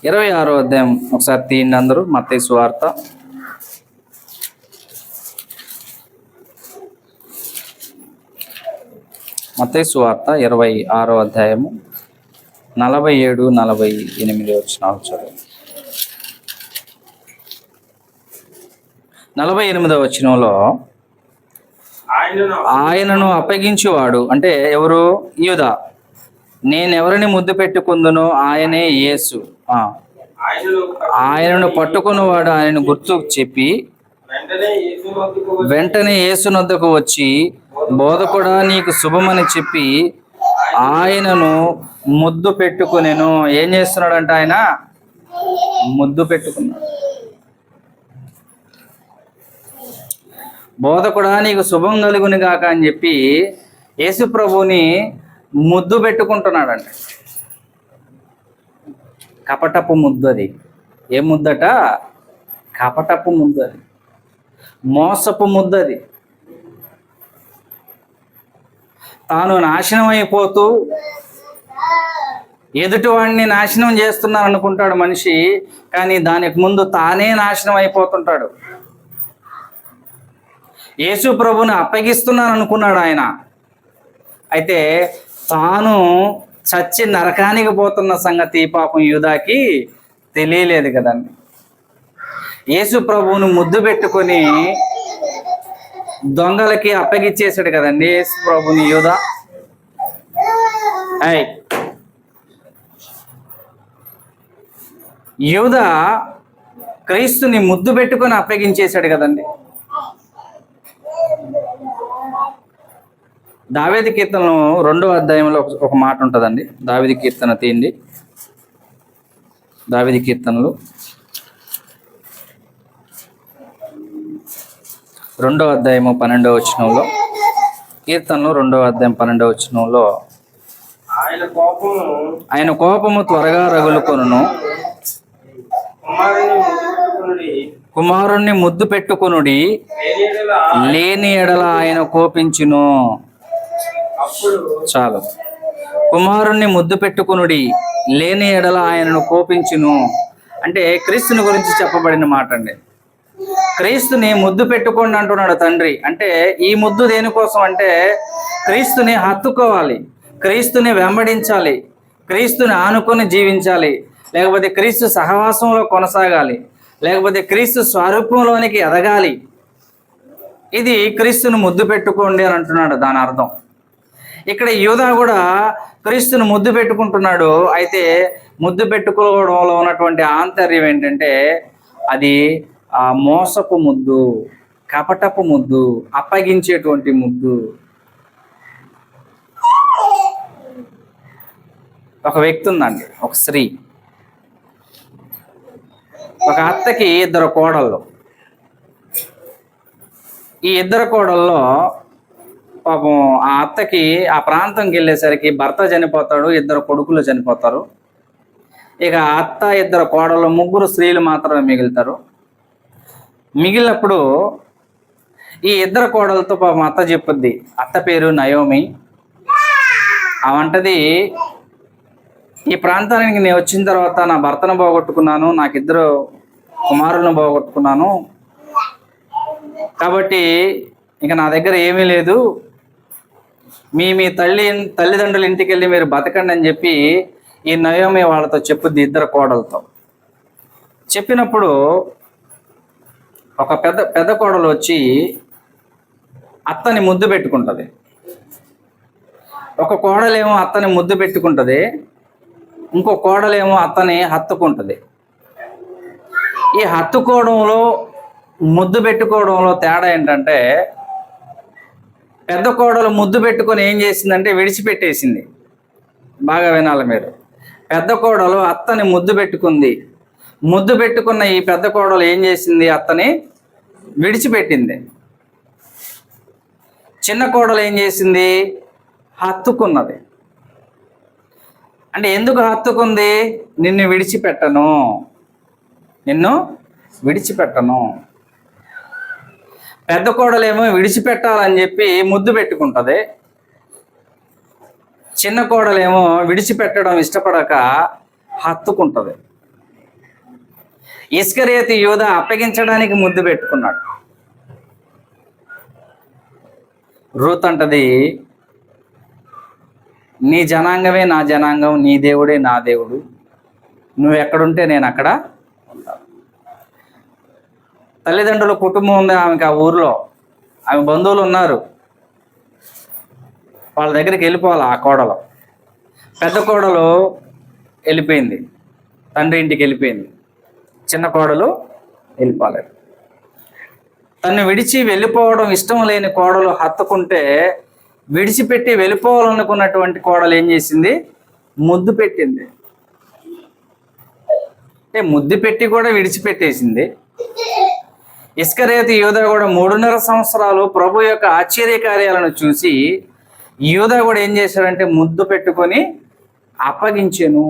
26వ అధ్యాయం ఒకసారి తీయండి అందరూ. మత్తయి సువార్త 26వ అధ్యాయము 47, 48 వచనాలు చదువు. 48వ వచనంలో ఆయనను అప్పగించువాడు అంటే ఎవరు? యూదా. నేనెవరిని ముద్దు పెట్టుకుందునో ఆయనే యేసు. ఆయనను పట్టుకున్నవాడు ఆయనను గుర్తు చెప్పి వెంటనే యేసునొద్దకు వచ్చి, బోధకుడా నీకు శుభమని చెప్పి ఆయనను ముద్దు పెట్టుకునేను. ఏం చేస్తున్నాడంట? ఆయన ముద్దు పెట్టుకున్నాడు. బోధకుడా నీకు శుభం కలుగును గాక అని చెప్పి యేసు ప్రభుని ముద్దు పెట్టుకుంటున్నాడంట. కపటపు ముద్దు అది. ఏ ముద్దట? కపటపు ముద్దు అది. మోసపు ముద్దు అది. తాను నాశనం అయిపోతూ ఎదుటివాడిని నాశనం చేస్తున్నాను అనుకుంటాడు మనిషి, కానీ దానికి ముందు తానే నాశనం అయిపోతుంటాడు. యేసు ప్రభుని అప్పగిస్తున్నాను అనుకున్నాడు ఆయన. అయితే తాను చచ్చి నరకానికి పోతున్న సంగతి పాపం యూదాకి తెలియలేదు కదండి. యేసు ప్రభువును ముద్దు పెట్టుకొని దొంగలకి అప్పగిచ్చేసాడు కదండి యేసు ప్రభుని యూదా. యూదా క్రీస్తుని ముద్దు పెట్టుకొని అప్పగించేశాడు కదండి. దావీదు కీర్తనలు 2వ అధ్యాయంలో ఒక మాట ఉంటుందండి. దావీదు కీర్తన తీయండి. దావీదు కీర్తనలు 2వ అధ్యాయము 12వ వచనంలో, కీర్తనలు 2వ అధ్యాయం 12వ వచనంలో, ఆయన కోపము త్వరగా రగులుకొనును, కుమారుణ్ణి ముద్దు పెట్టుకొనుడి, లేని ఎడల ఆయన కోపించును. చాలు. కుమారుణ్ణి ముద్దు పెట్టుకొనుడి, లేని ఎడల ఆయనను కోపించును అంటే క్రీస్తుని గురించి చెప్పబడిన మాట అండి. క్రీస్తుని ముద్దు పెట్టుకోండి అంటున్నాడు తండ్రి. అంటే ఈ ముద్దు దేనికోసం అంటే క్రీస్తుని హత్తుకోవాలి, క్రీస్తుని వెంబడించాలి, క్రీస్తుని ఆనుకొని జీవించాలి, లేకపోతే క్రీస్తు సహవాసంలో కొనసాగాలి, లేకపోతే క్రీస్తు స్వరూపంలోనికి ఎదగాలి. ఇది క్రీస్తుని ముద్దు పెట్టుకోండి అని అంటున్నాడు. దాని అర్థం ఇక్కడ యూదా కూడా క్రీస్తుని ముద్దు పెట్టుకుంటున్నాడు. అయితే ముద్దు పెట్టుకోవడంలో ఉన్నటువంటి ఆంతర్యం ఏంటంటే అది ఆ మోసపు ముద్దు, కపటపు ముద్దు, అప్పగించేటువంటి ముద్దు. ఒక వ్యక్తి ఉందండి, ఒక స్త్రీ, ఒక అత్తకి 2 కోడళ్ళు. ఈ 2 కోడల్లో పాపం ఆ అత్తకి ఆ ప్రాంతంకి వెళ్ళేసరికి భర్త చనిపోతాడు, 2 కొడుకులు చనిపోతారు. ఇక అత్త, 2 కోడళ్ళు, 3 స్త్రీలు మాత్రమే మిగులుతారు. మిగిలినప్పుడు ఈ 2 కోడలతో పాపం అత్త చెప్పుద్ది. అత్త పేరు నయోమి. అవంటది, ఈ ప్రాంతానికి నేను వచ్చిన తర్వాత నా భర్తను పోగొట్టుకున్నాను, నాకు 2 కుమారులను పోగొట్టుకున్నాను, కాబట్టి ఇక నా దగ్గర ఏమీ లేదు, మీ తల్లిదండ్రుల ఇంటికి వెళ్ళి మీరు బతకండి అని చెప్పి ఈ నయోమి వాళ్ళతో చెప్పుద్ది 2 కోడలతో. చెప్పినప్పుడు ఒక పెద్ద కోడలు వచ్చి అత్తని ముద్దు పెట్టుకుంటుంది. ఒక కోడలేమో అత్తని ముద్దు పెట్టుకుంటుంది, ఇంకో కోడలేమో అత్తని హత్తుకుంటుంది. ఈ హత్తుకోవడంలో, ముద్దు పెట్టుకోవడంలో తేడా ఏంటంటే పెద్ద కోడలు ముద్దు పెట్టుకొని ఏం చేసిందంటే విడిచిపెట్టేసింది. బాగా వినాలి మీరు. పెద్ద కోడలు అత్తని ముద్దు పెట్టుకుంది. ముద్దు పెట్టుకున్న ఈ పెద్ద కోడలు ఏం చేసింది? అత్తని విడిచిపెట్టింది. చిన్న కోడలు ఏం చేసింది? హత్తుకున్నది. అంటే ఎందుకు హత్తుకుంది? నిన్ను విడిచిపెట్టను, నిన్ను విడిచిపెట్టను. పెద్ద కోడలేమో విడిచిపెట్టాలని చెప్పి ముద్దు పెట్టుకుంటుంది. చిన్న కోడలేమో విడిచిపెట్టడం ఇష్టపడక హత్తుకుంటుంది. ఇస్కరియోతు యూదా అప్పగించడానికి ముద్దు పెట్టుకున్నాడు. రూత్ అంటది, నీ జనాంగమే నా జనాంగం, నీ దేవుడే నా దేవుడు, నువ్వు ఎక్కడుంటే నేను అక్కడ ఉంటాను. తల్లిదండ్రుల కుటుంబం ఉంది ఆమెకి, ఆ ఊర్లో ఆమె బంధువులు ఉన్నారు, వాళ్ళ దగ్గరికి వెళ్ళిపోవాలి. ఆ కోడలు, పెద్ద కోడలు వెళ్ళిపోయింది, తండ్రి ఇంటికి వెళ్ళిపోయింది. చిన్న కోడలు వెళ్ళిపోలేదు. తను విడిచి వెళ్ళిపోవడం ఇష్టం లేని కోడలు హత్తుకుంటే, విడిచిపెట్టి వెళ్ళిపోవాలనుకున్నటువంటి కోడలు ఏం చేసింది? ముద్దు పెట్టింది. అంటే ముద్దు పెట్టి కూడా విడిచిపెట్టేసింది. ఇస్కరియోతు యూదా కూడా 3.5 సంవత్సరాలు ప్రభు యొక్క ఆశ్చర్య కార్యాలను చూసి యూదా కూడా ఏం చేశాడంటే ముద్దు పెట్టుకొని అప్పగించెను.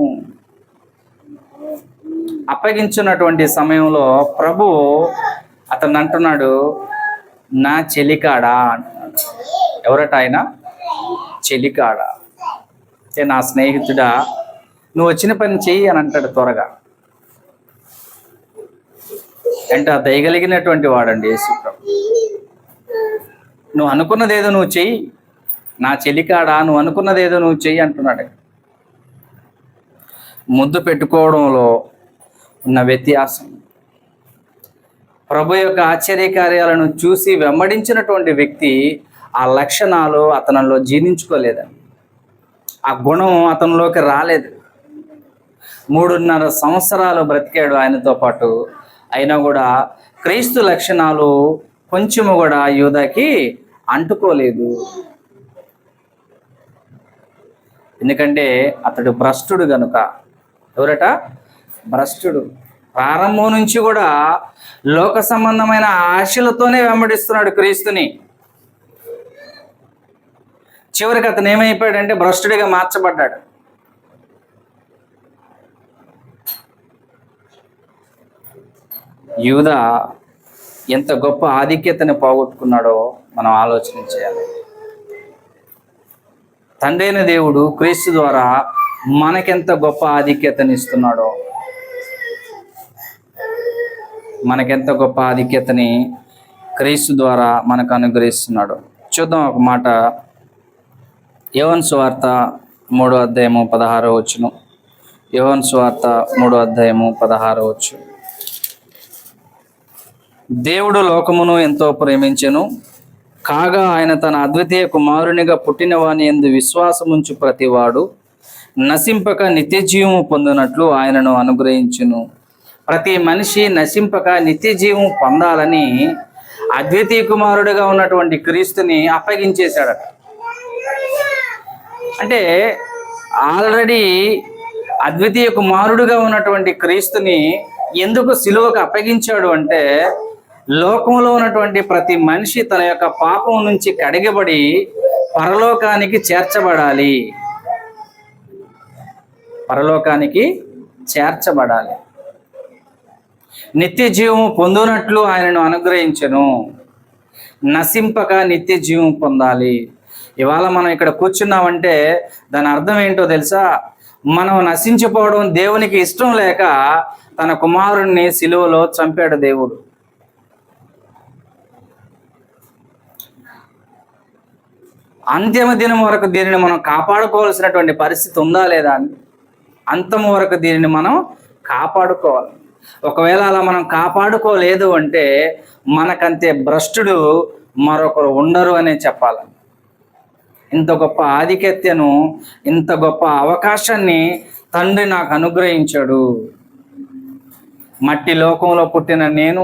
అప్పగించున్నటువంటి సమయంలో ప్రభు అతను అంటున్నాడు, నా చెలికాడా అంటున్నాడు. ఎవరట ఆయన? చెలికాడా. అంటే నా స్నేహితుడా, నువ్వు వచ్చిన పని చెయ్యి అని అంటాడు త్వరగా. అంటే దయగలిగినటువంటి వాడండి యేసు ప్రభు. నువ్వు అనుకున్నదేదో నువ్వు చెయ్యి, నా చెలికాడా, నువ్వు అనుకున్నదేదో నువ్వు చెయ్యి అంటున్నాడు. ముద్దు పెట్టుకోవడంలో ఉన్న వ్యత్యాసం, ప్రభు యొక్క ఆశ్చర్య కార్యాలను చూసి వెంబడించినటువంటి వ్యక్తి ఆ లక్షణాలు అతనిలో జీర్ణించుకోలేదండి. ఆ గుణం అతనిలోకి రాలేదు. 3.5 సంవత్సరాలు బ్రతికాడు ఆయనతో పాటు. అయినా కూడా క్రీస్తు లక్షణాలు కొంచెము కూడా యూదాకి అంటుకోలేదు. ఎందుకంటే అతడు భ్రష్టుడు గనుక. ఎవరట? భ్రష్టుడు. ప్రారంభం నుంచి కూడా లోక సంబంధమైన ఆశలతోనే వెంబడిస్తున్నాడు క్రీస్తుని. చివరికి అతను ఏమైపోయాడంటే భ్రష్టుడిగా మార్చబడ్డాడు. యూదా ఎంత గొప్ప ఆధిక్యతని పోగొట్టుకున్నాడో మనం ఆలోచన చేయాలి. తండ్రి అయిన దేవుడు క్రీస్తు ద్వారా మనకెంత గొప్ప ఆధిక్యతని ఇస్తున్నాడో, మనకెంత గొప్ప ఆధిక్యతని క్రీస్తు ద్వారా మనకు అనుగ్రహిస్తున్నాడు. చూద్దాం ఒక మాట. యోహాను సువార్త 3:16. యోహాను సువార్త 3:16. దేవుడు లోకమును ఎంతో ప్రేమించెను, కాగా ఆయన తన అద్వితీయ కుమారునిగా పుట్టిన వాని యందు విశ్వాసముంచు ప్రతివాడు నశింపక నిత్య జీవము పొందినట్లు ఆయనను అనుగ్రహించును. ప్రతి మనిషి నశింపక నిత్య జీవం పొందాలని అద్వితీయ కుమారుడిగా ఉన్నటువంటి క్రీస్తుని అప్పగించేశాడట. అంటే ఆల్రెడీ అద్వితీయ కుమారుడుగా ఉన్నటువంటి క్రీస్తుని ఎందుకు సిలువకు అప్పగించాడు అంటే, లోకంలో ఉన్నటువంటి ప్రతి మనిషి తన యొక్క పాపం నుంచి కడిగబడి పరలోకానికి చేర్చబడాలి. పరలోకానికి చేర్చబడాలి. నిత్య జీవము పొందునట్లు ఆయనను అనుగ్రహించెను. నశింపక నిత్య జీవం పొందాలి. ఇవాళ మనం ఇక్కడ కూర్చున్నామంటే దాని అర్థం ఏంటో తెలుసా? మనం నశించిపోవడం దేవునికి ఇష్టం లేక తన కుమారుణ్ణి సిలువలో చంపాడు దేవుడు. అంతిమ దినం వరకు దీనిని మనం కాపాడుకోవాల్సినటువంటి పరిస్థితి ఉందా లేదా అని, అంతం వరకు దీనిని మనం కాపాడుకోవాలి. ఒకవేళ అలా మనం కాపాడుకోలేదు అంటే మనకంతే భ్రష్టుడు మరొకరు ఉండరు అనే చెప్పాలి. ఇంత గొప్ప ఆధిక్యతను, ఇంత గొప్ప అవకాశాన్ని తండ్రి నాకు అనుగ్రహించాడు. మట్టి లోకంలో పుట్టిన నేను,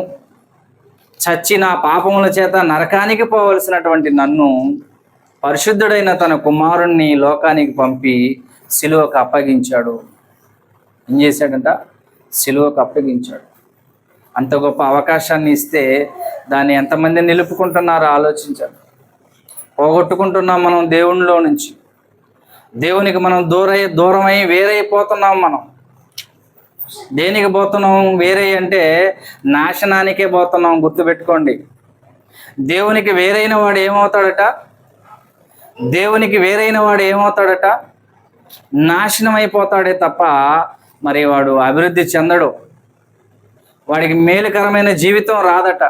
చచ్చిన పాపముల చేత నరకానికి పోవలసినటువంటి నన్ను పరిశుద్ధుడైన తన కుమారుణ్ణి లోకానికి పంపి సిలువకు అప్పగించాడు. ఏం చేశాడంట? సిలువకు అప్పగించాడు. అంత గొప్ప అవకాశాన్ని ఇస్తే దాన్ని ఎంతమంది నిలుపుకుంటున్నారో ఆలోచించాలి. పోగొట్టుకుంటున్నాం మనం దేవునిలో నుంచి. దేవునికి మనం దూరమై వేరైపోతున్నాం. మనం దేనికి పోతున్నాం? వేరే అంటే నాశనానికే పోతున్నాం. గుర్తుపెట్టుకోండి. దేవునికి వేరైన వాడు ఏమవుతాడట? దేవునికి వేరైన వాడు ఏమవుతాడట? నాశనం అయిపోతాడే తప్ప మరి వాడు అభివృద్ధి చెందడు. వాడికి మేలుకరమైన జీవితం రాదట.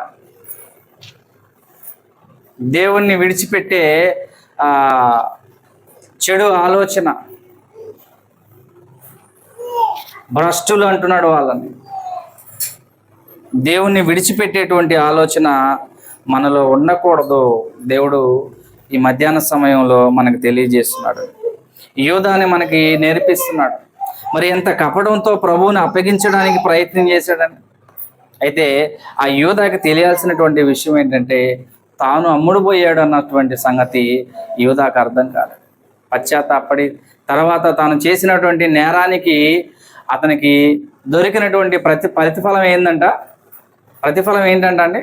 దేవుణ్ణి విడిచిపెట్టే చెడు ఆలోచన, భ్రష్టులు అంటున్నాడు వాళ్ళని. దేవుణ్ణి విడిచిపెట్టేటువంటి ఆలోచన మనలో ఉండకూడదు. దేవుడు ఈ మధ్యాహ్న సమయంలో మనకు తెలియజేస్తున్నాడు. యూదాని మనకి నేర్పిస్తున్నాడు. మరి ఎంత కపటంతో ప్రభువుని అప్పగించడానికి ప్రయత్నం చేశాడని. అయితే ఆ యూదాకి తెలియాల్సినటువంటి విషయం ఏంటంటే, తాను అమ్ముడుపోయాడు అన్నటువంటి సంగతి యూదాకు అర్థం కాలేదు. పశ్చాత్తాపడి తర్వాత తాను చేసినటువంటి నేరానికి అతనికి దొరికినటువంటి ప్రతిఫలం ఏంటంట? ప్రతిఫలం ఏంటంట అండి?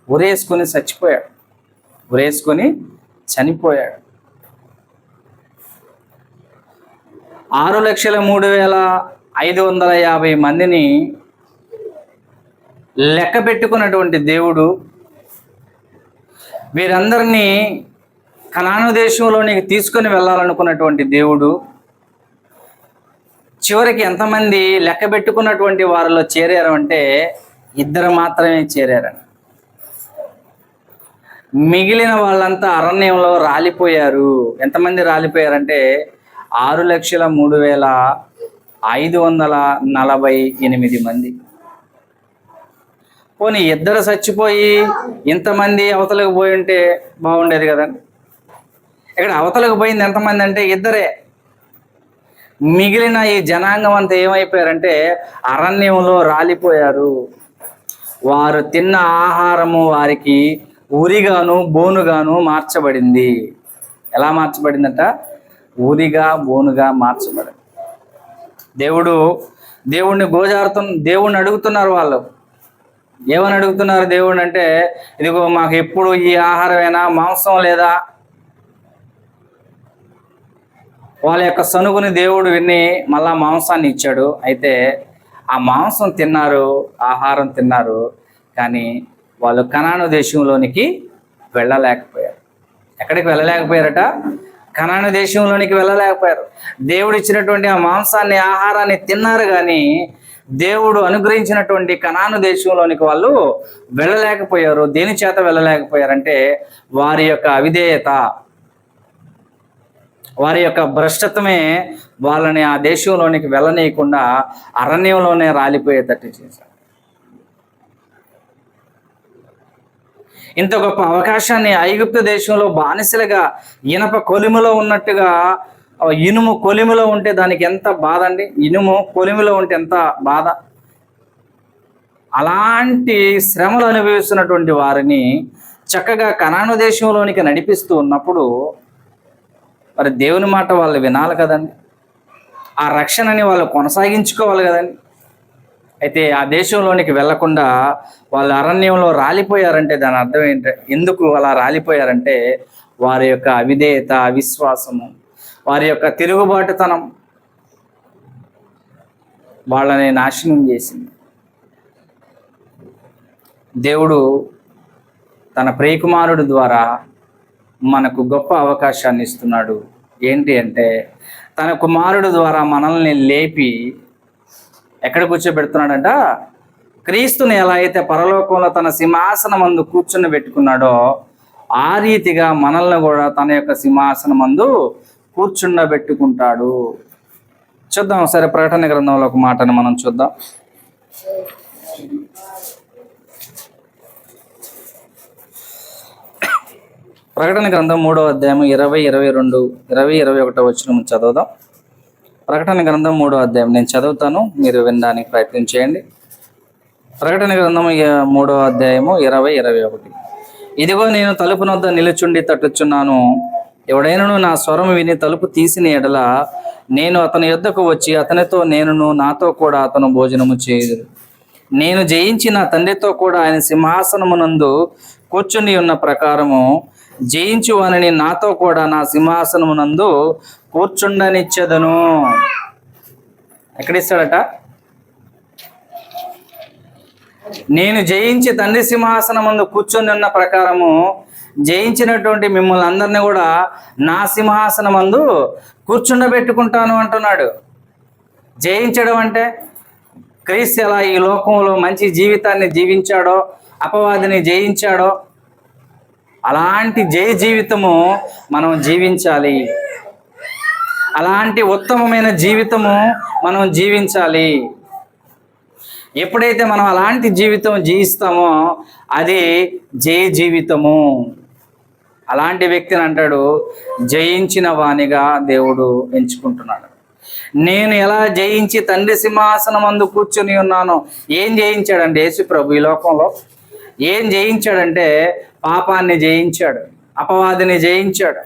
ఉరేసుకొని చచ్చిపోయాడు. ఉరేసుకొని చనిపోయాడు. 6,03,550 మందిని లెక్క పెట్టుకున్నటువంటి దేవుడు వీరందరినీ కనాను దేశంలోనికి తీసుకొని వెళ్ళాలనుకున్నటువంటి దేవుడు చివరికి ఎంతమంది లెక్క పెట్టుకున్నటువంటి వారిలో చేరారు అంటే 2 మాత్రమే చేరారని. మిగిలిన వాళ్ళంతా అరణ్యంలో రాలిపోయారు. ఎంతమంది రాలిపోయారంటే 6,03,548 మంది. పోనీ 2 చచ్చిపోయి ఇంతమంది అవతలకు పోయి ఉంటే బాగుండేది కదండి. ఇక్కడ అవతలకు పోయింది ఎంతమంది అంటే 2. మిగిలిన ఈ జనాంగం అంతా ఏమైపోయారంటే అరణ్యంలో రాలిపోయారు. వారు తిన్న ఆహారము వారికి ఉరిగాను బోనుగాను మార్చబడింది. ఎలా మార్చబడిందట? ఊరిగా బోనుగా మార్చబడింది. దేవుణ్ణి దేవుణ్ణి అడుగుతున్నారు వాళ్ళు. ఏమని అడుగుతున్నారు దేవుణ్ణి అంటే, ఇదిగో మాకు ఎప్పుడు ఈ ఆహారమేనా, మాంసం లేదా? వాళ్ళ యొక్క సనుగుని దేవుడు విని మళ్ళా మాంసాన్ని ఇచ్చాడు. అయితే ఆ మాంసం తిన్నారు, ఆహారం తిన్నారు, కానీ వాళ్ళు కనాను దేశంలోనికి వెళ్ళలేకపోయారు. ఎక్కడికి వెళ్ళలేకపోయారట? కనాను దేశంలోనికి వెళ్ళలేకపోయారు. దేవుడు ఇచ్చినటువంటి ఆ మాంసాన్ని, ఆహారాన్ని తిన్నారు, కానీ దేవుడు అనుగ్రహించినటువంటి కనాను దేశంలోనికి వాళ్ళు వెళ్ళలేకపోయారు. దేని చేత వెళ్ళలేకపోయారంటే వారి యొక్క అవిధేయత, వారి యొక్క భ్రష్టత్వమే వాళ్ళని ఆ దేశంలోనికి వెళ్ళనీయకుండా అరణ్యంలోనే రాలిపోయేటట్టు చేశారు. ఇంత గొప్ప అవకాశాన్ని ఐగుప్తు దేశంలో బానిసలుగా ఇనప కొలిమిలో ఉన్నట్టుగా, ఇనుము కొలిమిలో ఉంటే దానికి ఎంత బాధ అండి, ఇనుము కొలిమిలో ఉంటే ఎంత బాధ. అలాంటి శ్రమలు అనుభవిస్తున్నటువంటి వారిని చక్కగా కనాను దేశంలోనికి నడిపిస్తూ ఉన్నప్పుడు మరి దేవుని మాట వాళ్ళు వినాలి కదండి, ఆ రక్షణని వాళ్ళు కొనసాగించుకోవాలి కదండి. అయితే ఆ దేశంలోనికి వెళ్లకుండా వాళ్ళు అరణ్యంలో రాలిపోయారంటే దాని అర్థం ఏంటంటే, ఎందుకు అలా రాలిపోయారంటే వారి యొక్క అవిధేయత, అవిశ్వాసము, వారి యొక్క తిరుగుబాటుతనం వాళ్ళని నాశనం చేసింది. దేవుడు తన ప్రియకుమారుడు ద్వారా మనకు గొప్ప అవకాశాన్ని ఇస్తున్నాడు. ఏంటి అంటే, తన కుమారుడు ద్వారా మనల్ని లేపి ఎక్కడ కూర్చోబెడుతున్నాడంట? క్రీస్తుని ఎలా అయితే పరలోకంలో తన సింహాసనమందు కూర్చుని పెట్టుకున్నాడో ఆ రీతిగా మనల్ని కూడా తన యొక్క సింహాసనమందు కూర్చుండబెట్టుకుంటాడు. చూద్దాం సరే, ప్రకటన గ్రంథంలో ఒక మాటను మనం చూద్దాం. ప్రకటన గ్రంథం 3వ అధ్యాయం 20, 22, 20, 21 వచనం చదువుదాం. ప్రకటన గ్రంథం 3వ అధ్యాయం నేను చదువుతాను, మీరు వినడానికి ప్రయత్నం చేయండి. ప్రకటన గ్రంథం 3వ అధ్యాయము 20, 21. ఇదిగో నేను తలుపు నొద్ద నిలుచుండి తట్టుచున్నాను. ఎవడైనను నా స్వరం విని తలుపు తీసిన ఎడల నేను అతని యొద్దకు వచ్చి అతనితో నేనును నాతో కూడా అతను భోజనము చేయదు. నేను జయించి నా తండ్రితో కూడా ఆయన సింహాసనమునందు కూర్చుని ఉన్న ప్రకారము జయించు వానిని నాతో కూడా నా సింహాసనమునందు కూర్చుండనిచ్చెదను. ఎక్కడిస్తాడట? నేను జయించి తండ్రి సింహాసనమందు కూర్చొని ఉన్న ప్రకారము జయించినటువంటి మిమ్మల్ని అందరినీ కూడా నా సింహాసనమందు కూర్చుండబెట్టుకుంటాను అంటున్నాడు. జయించడం అంటే క్రీస్తు ఎలా ఈ లోకంలో మంచి జీవితాన్ని జీవించాడో, అపవాదిని జయించాడో అలాంటి జయ జీవితము మనం జీవించాలి. అలాంటి ఉత్తమమైన జీవితము మనం జీవించాలి. ఎప్పుడైతే మనం అలాంటి జీవితం జీవిస్తామో అది జయ జీవితము. అలాంటి వ్యక్తిని అంటాడు జయించిన వానిగా దేవుడు ఎంచుకుంటున్నాడు. నేను ఎలా జయించి తండ్రి సింహాసనమందు కూర్చొని ఉన్నానో. ఏం జయించాడంటే యేసు ప్రభు ఈ లోకంలో ఏం జయించాడంటే పాపాన్ని జయించాడు, అపవాదిని జయించాడు.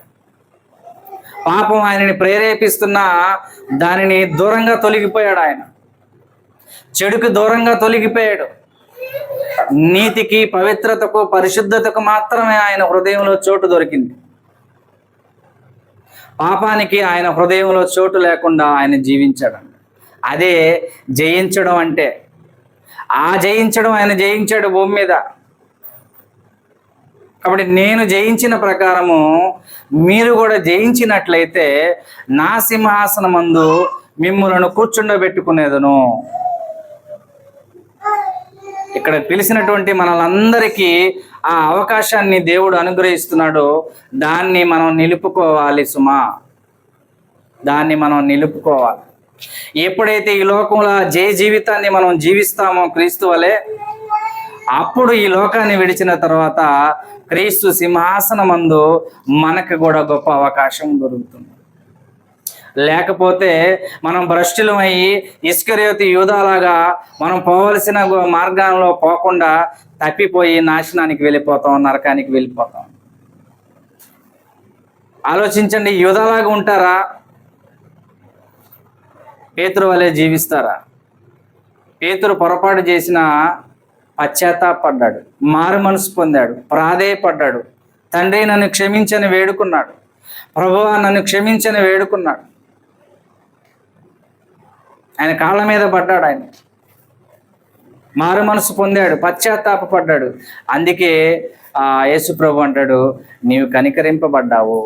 పాపం ఆయనని ప్రేరేపిస్తున్న దానిని దూరంగా తొలగిపోయాడు. ఆయన చెడుకు దూరంగా తొలగిపోయాడు. నీతికి, పవిత్రతకు, పరిశుద్ధతకు మాత్రమే ఆయన హృదయంలో చోటు దొరికింది. పాపానికి ఆయన హృదయంలో చోటు లేకుండా ఆయన జీవించాడు. అదే జయించడం అంటే. ఆ జయించడం ఆయన జయించాడు భూమి మీద. కాబట్టి నేను జయించిన ప్రకారము మీరు కూడా జయించినట్లయితే నా సింహాసనమందు మిమ్ములను కూర్చుండబెట్టుకునేదను. ఇక్కడ పిలిచినటువంటి మనలందరికీ ఆ అవకాశాన్ని దేవుడు అనుగ్రహిస్తున్నాడు. దాన్ని మనం నిలుపుకోవాలి సుమా, దాన్ని మనం నిలుపుకోవాలి. ఎప్పుడైతే ఈ లోకంలో జయ జీవితాన్ని మనం జీవిస్తామో క్రీస్తు వలె, అప్పుడు ఈ లోకాన్ని విడిచిన తర్వాత క్రీస్తు సింహాసనమందు మనకు కూడా గొప్ప అవకాశం దొరుకుతుంది. లేకపోతే మనం భ్రష్టులమయ్యి ఇస్కరియోతు యూదాలాగా మనం పోవలసిన మార్గంలో పోకుండా తప్పిపోయి నాశనానికి వెళ్ళిపోతాం, నరకానికి వెళ్ళిపోతాం. ఆలోచించండి, యూదాలాగా ఉంటారా? పేతురు వలె జీవిస్తారా? పేతురు పొరపాటు చేసిన పశ్చాత్తాపడ్డాడు, మారు మనసు పొందాడు, ప్రాధేయపడ్డాడు, తండ్రి నన్ను క్షమించని వేడుకున్నాడు, ప్రభువా నన్ను క్షమించని వేడుకున్నాడు. ఆయన కాళ్ళ మీద పడ్డాడు, ఆయన మారు మనసు పొందాడు, పశ్చాత్తాపడ్డాడు. అందుకే యేసు ప్రభు అంటాడు, నీవు కనికరింపబడ్డావు.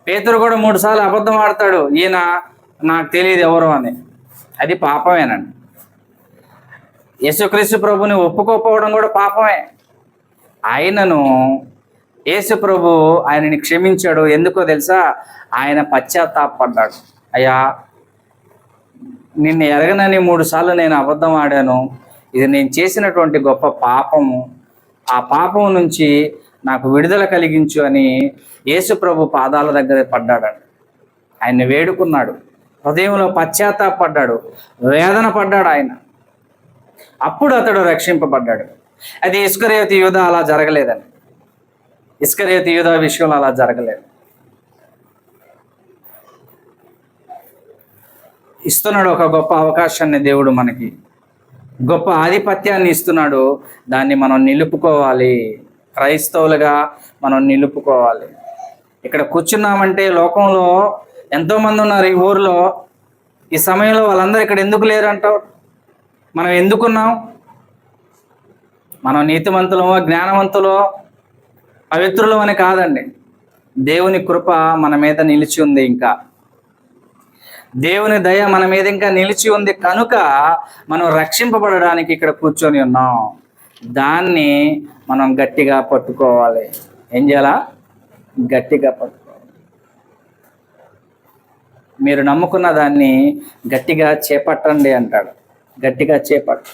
పేతురు కూడా 3 సార్లు అబద్ధం ఆడతాడు, ఈయన నాకు తెలియదు ఎవరు అని. అది పాపమేనండి. యేసుక్రీస్తు ప్రభుని ఒప్పుకోకపోవడం కూడా పాపమే. ఆయనను యేసు ప్రభు ఆయనని క్షమించాడు. ఎందుకో తెలుసా? ఆయన పశ్చాత్తాపడ్డాడు. అయ్యా, నిన్ను ఎరగనని 3 సార్లు నేను అబద్ధం ఆడాను, ఇది నేను చేసినటువంటి గొప్ప పాపము, ఆ పాపం నుంచి నాకు విడుదల కలిగించు అని యేసు ప్రభు పాదాల దగ్గర పడ్డాడండి. ఆయన్ని వేడుకున్నాడు, హృదయంలో పశ్చాత్తాపడ్డాడు, వేదన పడ్డాడు ఆయన. అప్పుడు అతడు రక్షింపబడ్డాడు. అది ఇస్కరియోతు యూదా అలా జరగలేదండి. ఇస్కరియోతు యూదా విషయంలో అలా జరగలేదు. ఇస్తున్నాడు ఒక గొప్ప అవకాశాన్ని దేవుడు, మనకి గొప్ప ఆధిపత్యాన్ని ఇస్తున్నాడు. దాన్ని మనం నిలుపుకోవాలి. క్రైస్తవులుగా మనం నిలుపుకోవాలి. ఇక్కడ కూర్చున్నామంటే లోకంలో ఎంతోమంది ఉన్నారు. ఈ ఊరిలో ఈ సమయంలో వాళ్ళందరూ ఇక్కడ ఎందుకు లేరు అంటావు? మనం ఎందుకున్నాం? మనం నీతిమంతులమో, జ్ఞానవంతులో, పవిత్రులు అని కాదండి. దేవుని కృప మన మీద నిలిచి ఉంది. ఇంకా దేవుని దయ మన మీద ఇంకా నిలిచి ఉంది కనుక మనం రక్షింపబడడానికి ఇక్కడ కూర్చొని ఉన్నాం. దాన్ని మనం గట్టిగా పట్టుకోవాలి. ఏం చేయాలా? గట్టిగా పట్టుకోవాలి. మీరు నమ్ముకున్న దాన్ని గట్టిగా చేపట్టండి అంటాడు. గట్టిగా చేపట్టు.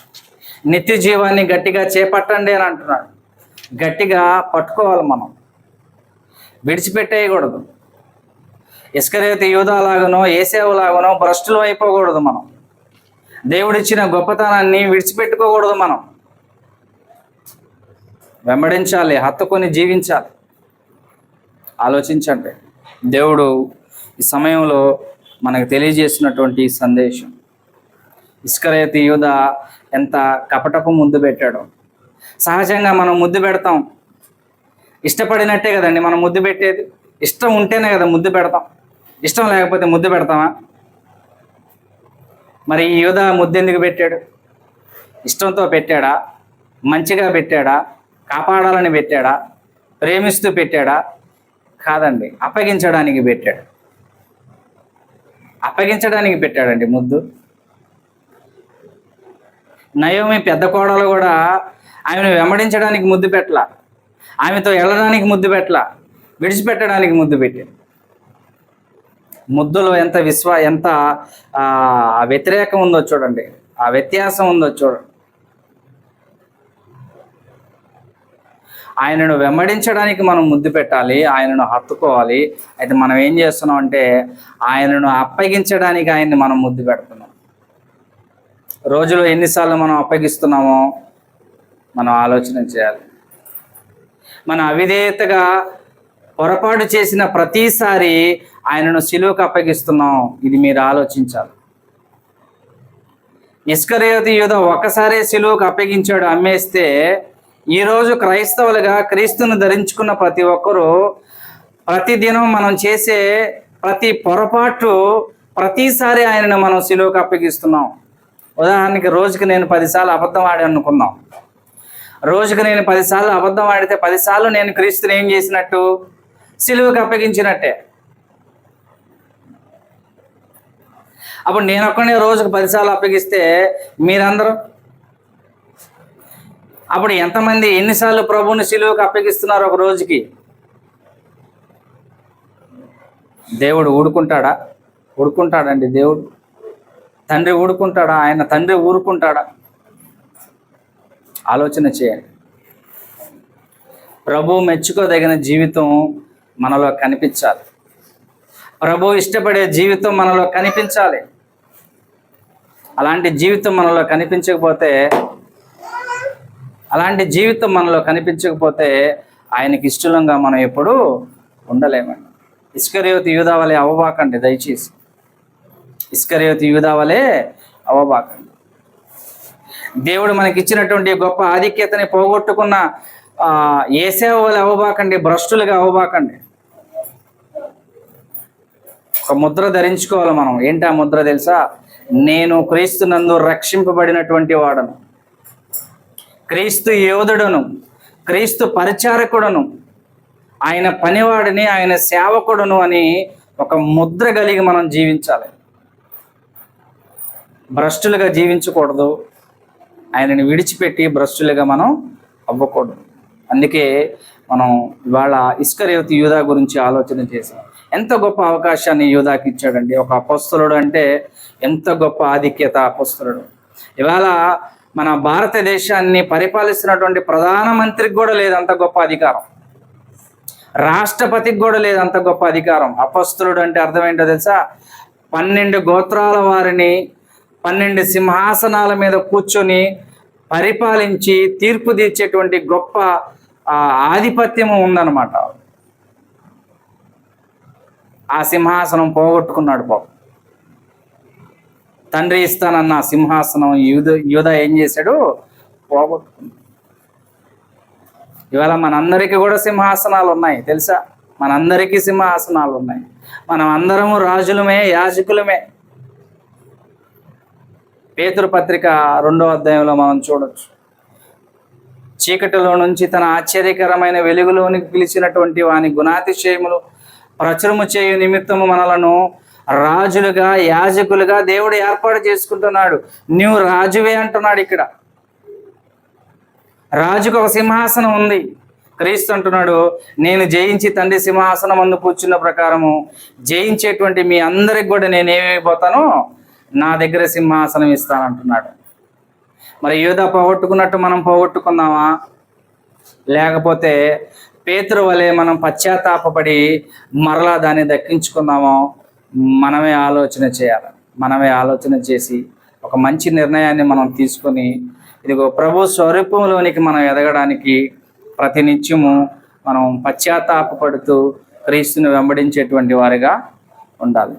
నిత్య జీవాన్ని గట్టిగా చేపట్టండి అని అంటున్నాడు. గట్టిగా పట్టుకోవాలి. మనం విడిచిపెట్టేయకూడదు. ఇస్కరియోతు యూదాలాగానో, ఏసేవులాగానో భ్రష్టులు అయిపోకూడదు. మనం దేవుడిచ్చిన గొప్పతనాన్ని విడిచిపెట్టుకోకూడదు. మనం వెంబడించాలి, హత్తుకొని జీవించాలి. ఆలోచించండి. దేవుడు ఈ సమయంలో మనకు తెలియజేసినటువంటి సందేశం. ఇస్కరియోతు యూదా ఎంత కపటపు ముద్దు పెట్టాడో. సహజంగా మనం ముద్దు పెడతాం, ఇష్టపడినట్టే కదండి మనం ముద్దు పెట్టేది. ఇష్టం ఉంటేనే కదా ముద్దు పెడతాం, ఇష్టం లేకపోతే ముద్దు పెడతామా? మరి ఈ యూదా ముద్దు ఎందుకు పెట్టాడు? ఇష్టంతో పెట్టాడా? మంచిగా పెట్టాడా? కాపాడాలని పెట్టాడా? ప్రేమిస్తూ పెట్టాడా? కాదండి, అప్పగించడానికి పెట్టాడు. అప్పగించడానికి పెట్టాడండి ముద్దు. నయోమి పెద్ద కోడలు కూడా ఆమెను వెంబడించడానికి ముద్దు పెట్టలా, ఆమెతో వెళ్ళడానికి ముద్దు పెట్టలా, విడిచిపెట్టడానికి ముద్దు పెట్టాడు. ముద్దులో ఎంత ఎంత వ్యతిరేకం ఉందో చూడండి, ఆ వ్యత్యాసం ఉందో చూడండి. ఆయనను వెంబడించడానికి మనం ముద్దు పెట్టాలి, ఆయనను హత్తుకోవాలి. అయితే మనం ఏం చేస్తున్నాం అంటే ఆయనను అప్పగించడానికి ఆయన్ని మనం ముద్దు పెడుతున్నాం. రోజులో ఎన్నిసార్లు మనం అప్పగిస్తున్నామో మనం ఆలోచన చేయాలి. మన అవిధేయతగా పొరపాటు చేసిన ప్రతిసారి ఆయనను సిలువకు అప్పగిస్తున్నాం. ఇది మీరు ఆలోచించాలి. ఇస్కరియోతు యూదా ఒక్కసారే సిలువకు అప్పగించాడు, అమ్మేస్తే ఈరోజు క్రైస్తవులుగా క్రీస్తును ధరించుకున్న ప్రతి ఒక్కరూ ప్రతిదినం మనం చేసే ప్రతి పొరపాటు ప్రతిసారి ఆయనను మనం సిలువకు అప్పగిస్తున్నాం. ఉదాహరణకి రోజుకి నేను 10 సార్లు అబద్ధం ఆడి అనుకుందాం. రోజుకి నేను 10 సార్లు అబద్ధం ఆడితే 10 సార్లు నేను క్రీస్తుని ఏం చేసినట్టు? సిలువకు అప్పగించినట్టే. అప్పుడు నేను ఒక్కనే రోజుకు 10 సార్లు అప్పగిస్తే మీరందరూ అప్పుడు ఎంతమంది ఎన్నిసార్లు ప్రభువుని సిలువకు అప్పగిస్తున్నారు ఒక రోజుకి? దేవుడు ఊరుకుంటాడా? ఊరుకుంటాడండి దేవుడు. తండ్రి ఊరుకుంటాడా? ఆయన తండ్రి ఊరుకుంటాడా? ఆలోచన చేయండి. ప్రభు మెచ్చుకోదగిన జీవితం మనలో కనిపించాలి. ప్రభు ఇష్టపడే జీవితం మనలో కనిపించాలి. అలాంటి జీవితం మనలో కనిపించకపోతే అలాంటి జీవితం మనలో కనిపించకపోతే ఆయనకి ఇష్టంగా మనం ఎప్పుడూ ఉండలేమండి. ఇస్కరియోతు యూదా వలె అవ్వబాకండి దయచేసి. ఇస్కరియోతు యూదా వలె అవ్వబాకండి. దేవుడు మనకి ఇచ్చినటువంటి గొప్ప ఆధిక్యతని పోగొట్టుకున్న ఏసేవ వలె అవ్వబాకండి, భ్రష్టులుగా అవ్వబాకండి. ఒక ముద్ర ధరించుకోవాలి మనం. ఏంటి ఆ ముద్ర తెలుసా? నేను క్రీస్తు నందు రక్షింపబడినటువంటి వాడను, క్రీస్తు యోధుడను, క్రీస్తు పరిచారకుడను, ఆయన పనివాడిని, ఆయన సేవకుడును అని ఒక ముద్ర కలిగి మనం జీవించాలి. భ్రష్టులుగా జీవించకూడదు. ఆయనని విడిచిపెట్టి భ్రష్టులుగా మనం అవ్వకూడదు. అందుకే మనం ఇవాళ ఇస్కరియోతు యూదా గురించి ఆలోచన చేసాం. ఎంత గొప్ప అవకాశాన్ని యూదాకి ఇచ్చాడండి. ఒక అపొస్తలుడు అంటే ఎంత గొప్ప ఆధిక్యత అపొస్తలుడు. ఇవాళ మన భారతదేశాన్ని పరిపాలిస్తున్నటువంటి ప్రధానమంత్రికి కూడా లేదు అంత గొప్ప అధికారం, రాష్ట్రపతికి కూడా లేదు అంత గొప్ప అధికారం. అపొస్తలుడు అంటే అర్థం ఏంటో తెలుసా? 12 గోత్రాల వారిని 12 సింహాసనాల మీద కూర్చొని పరిపాలించి తీర్పు తీర్చేటువంటి గొప్ప ఆధిపత్యము ఉందన్నమాట. ఆ సింహాసనం పోగొట్టుకున్నాడు పాపం. తండ్రి ఇస్తానన్న సింహాసనం యూదా ఏం చేశాడు? పోగొట్టుకున్నాడు. ఇవాళ మనందరికీ కూడా సింహాసనాలు ఉన్నాయి తెలుసా? మనందరికీ సింహాసనాలు ఉన్నాయి. మనం అందరము రాజులమే, యాజకులమే. పేతురు పత్రిక 2వ అధ్యాయంలో మనం చూడొచ్చు. చీకటిలో నుంచి తన ఆశ్చర్యకరమైన వెలుగులోనికి పిలిచినటువంటి వాని గుణాతిశయములు ప్రచురము చేయు నిమిత్తము మనలను రాజులుగా, యాజకులుగా దేవుడు ఏర్పాటు చేసుకుంటున్నాడు. నువ్వు రాజువే అంటున్నాడు ఇక్కడ. రాజుకు ఒక సింహాసనం ఉంది. క్రీస్తు అంటున్నాడు, నేను జయించి తండ్రి సింహాసనం ముందు కూర్చున్న ప్రకారము జయించేటువంటి మీ అందరికి కూడా నేను ఏమైపోతానో నా దగ్గర సింహాసనం ఇస్తానంటున్నాడు. మరి యూదా పోగొట్టుకున్నట్టు మనం పోగొట్టుకుందామా? లేకపోతే పేతురు వలె మనం పశ్చాత్తాపపడి మరలా దాన్ని దక్కించుకుందామో? మనమే ఆలోచన చేయాలి. మనమే ఆలోచన చేసి ఒక మంచి నిర్ణయాన్ని మనం తీసుకొని ఇదిగో ప్రభు స్వరూపంలోనికి మనం ఎదగడానికి ప్రతినిత్యము మనం పశ్చాత్తాపపడుతూ క్రీస్తుని వెంబడించేటువంటి వారిగా ఉండాలి.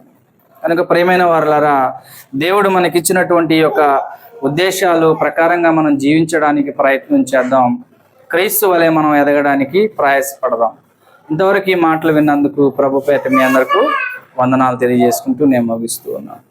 కనుక ప్రియమైన వారులారా, దేవుడు మనకిచ్చినటువంటి యొక్క ఉద్దేశాలు ప్రకారంగా మనం జీవించడానికి ప్రయత్నం చేద్దాం. క్రీస్తు వలె మనం ఎదగడానికి ప్రయాసపడదాం. ఇంతవరకు ఈ మాటలు విన్నందుకు ప్రభు పేట మీ అందరికీ వందనాలు తెలియజేసుకుంటూ నేను ముగిస్తూ ఉన్నాను.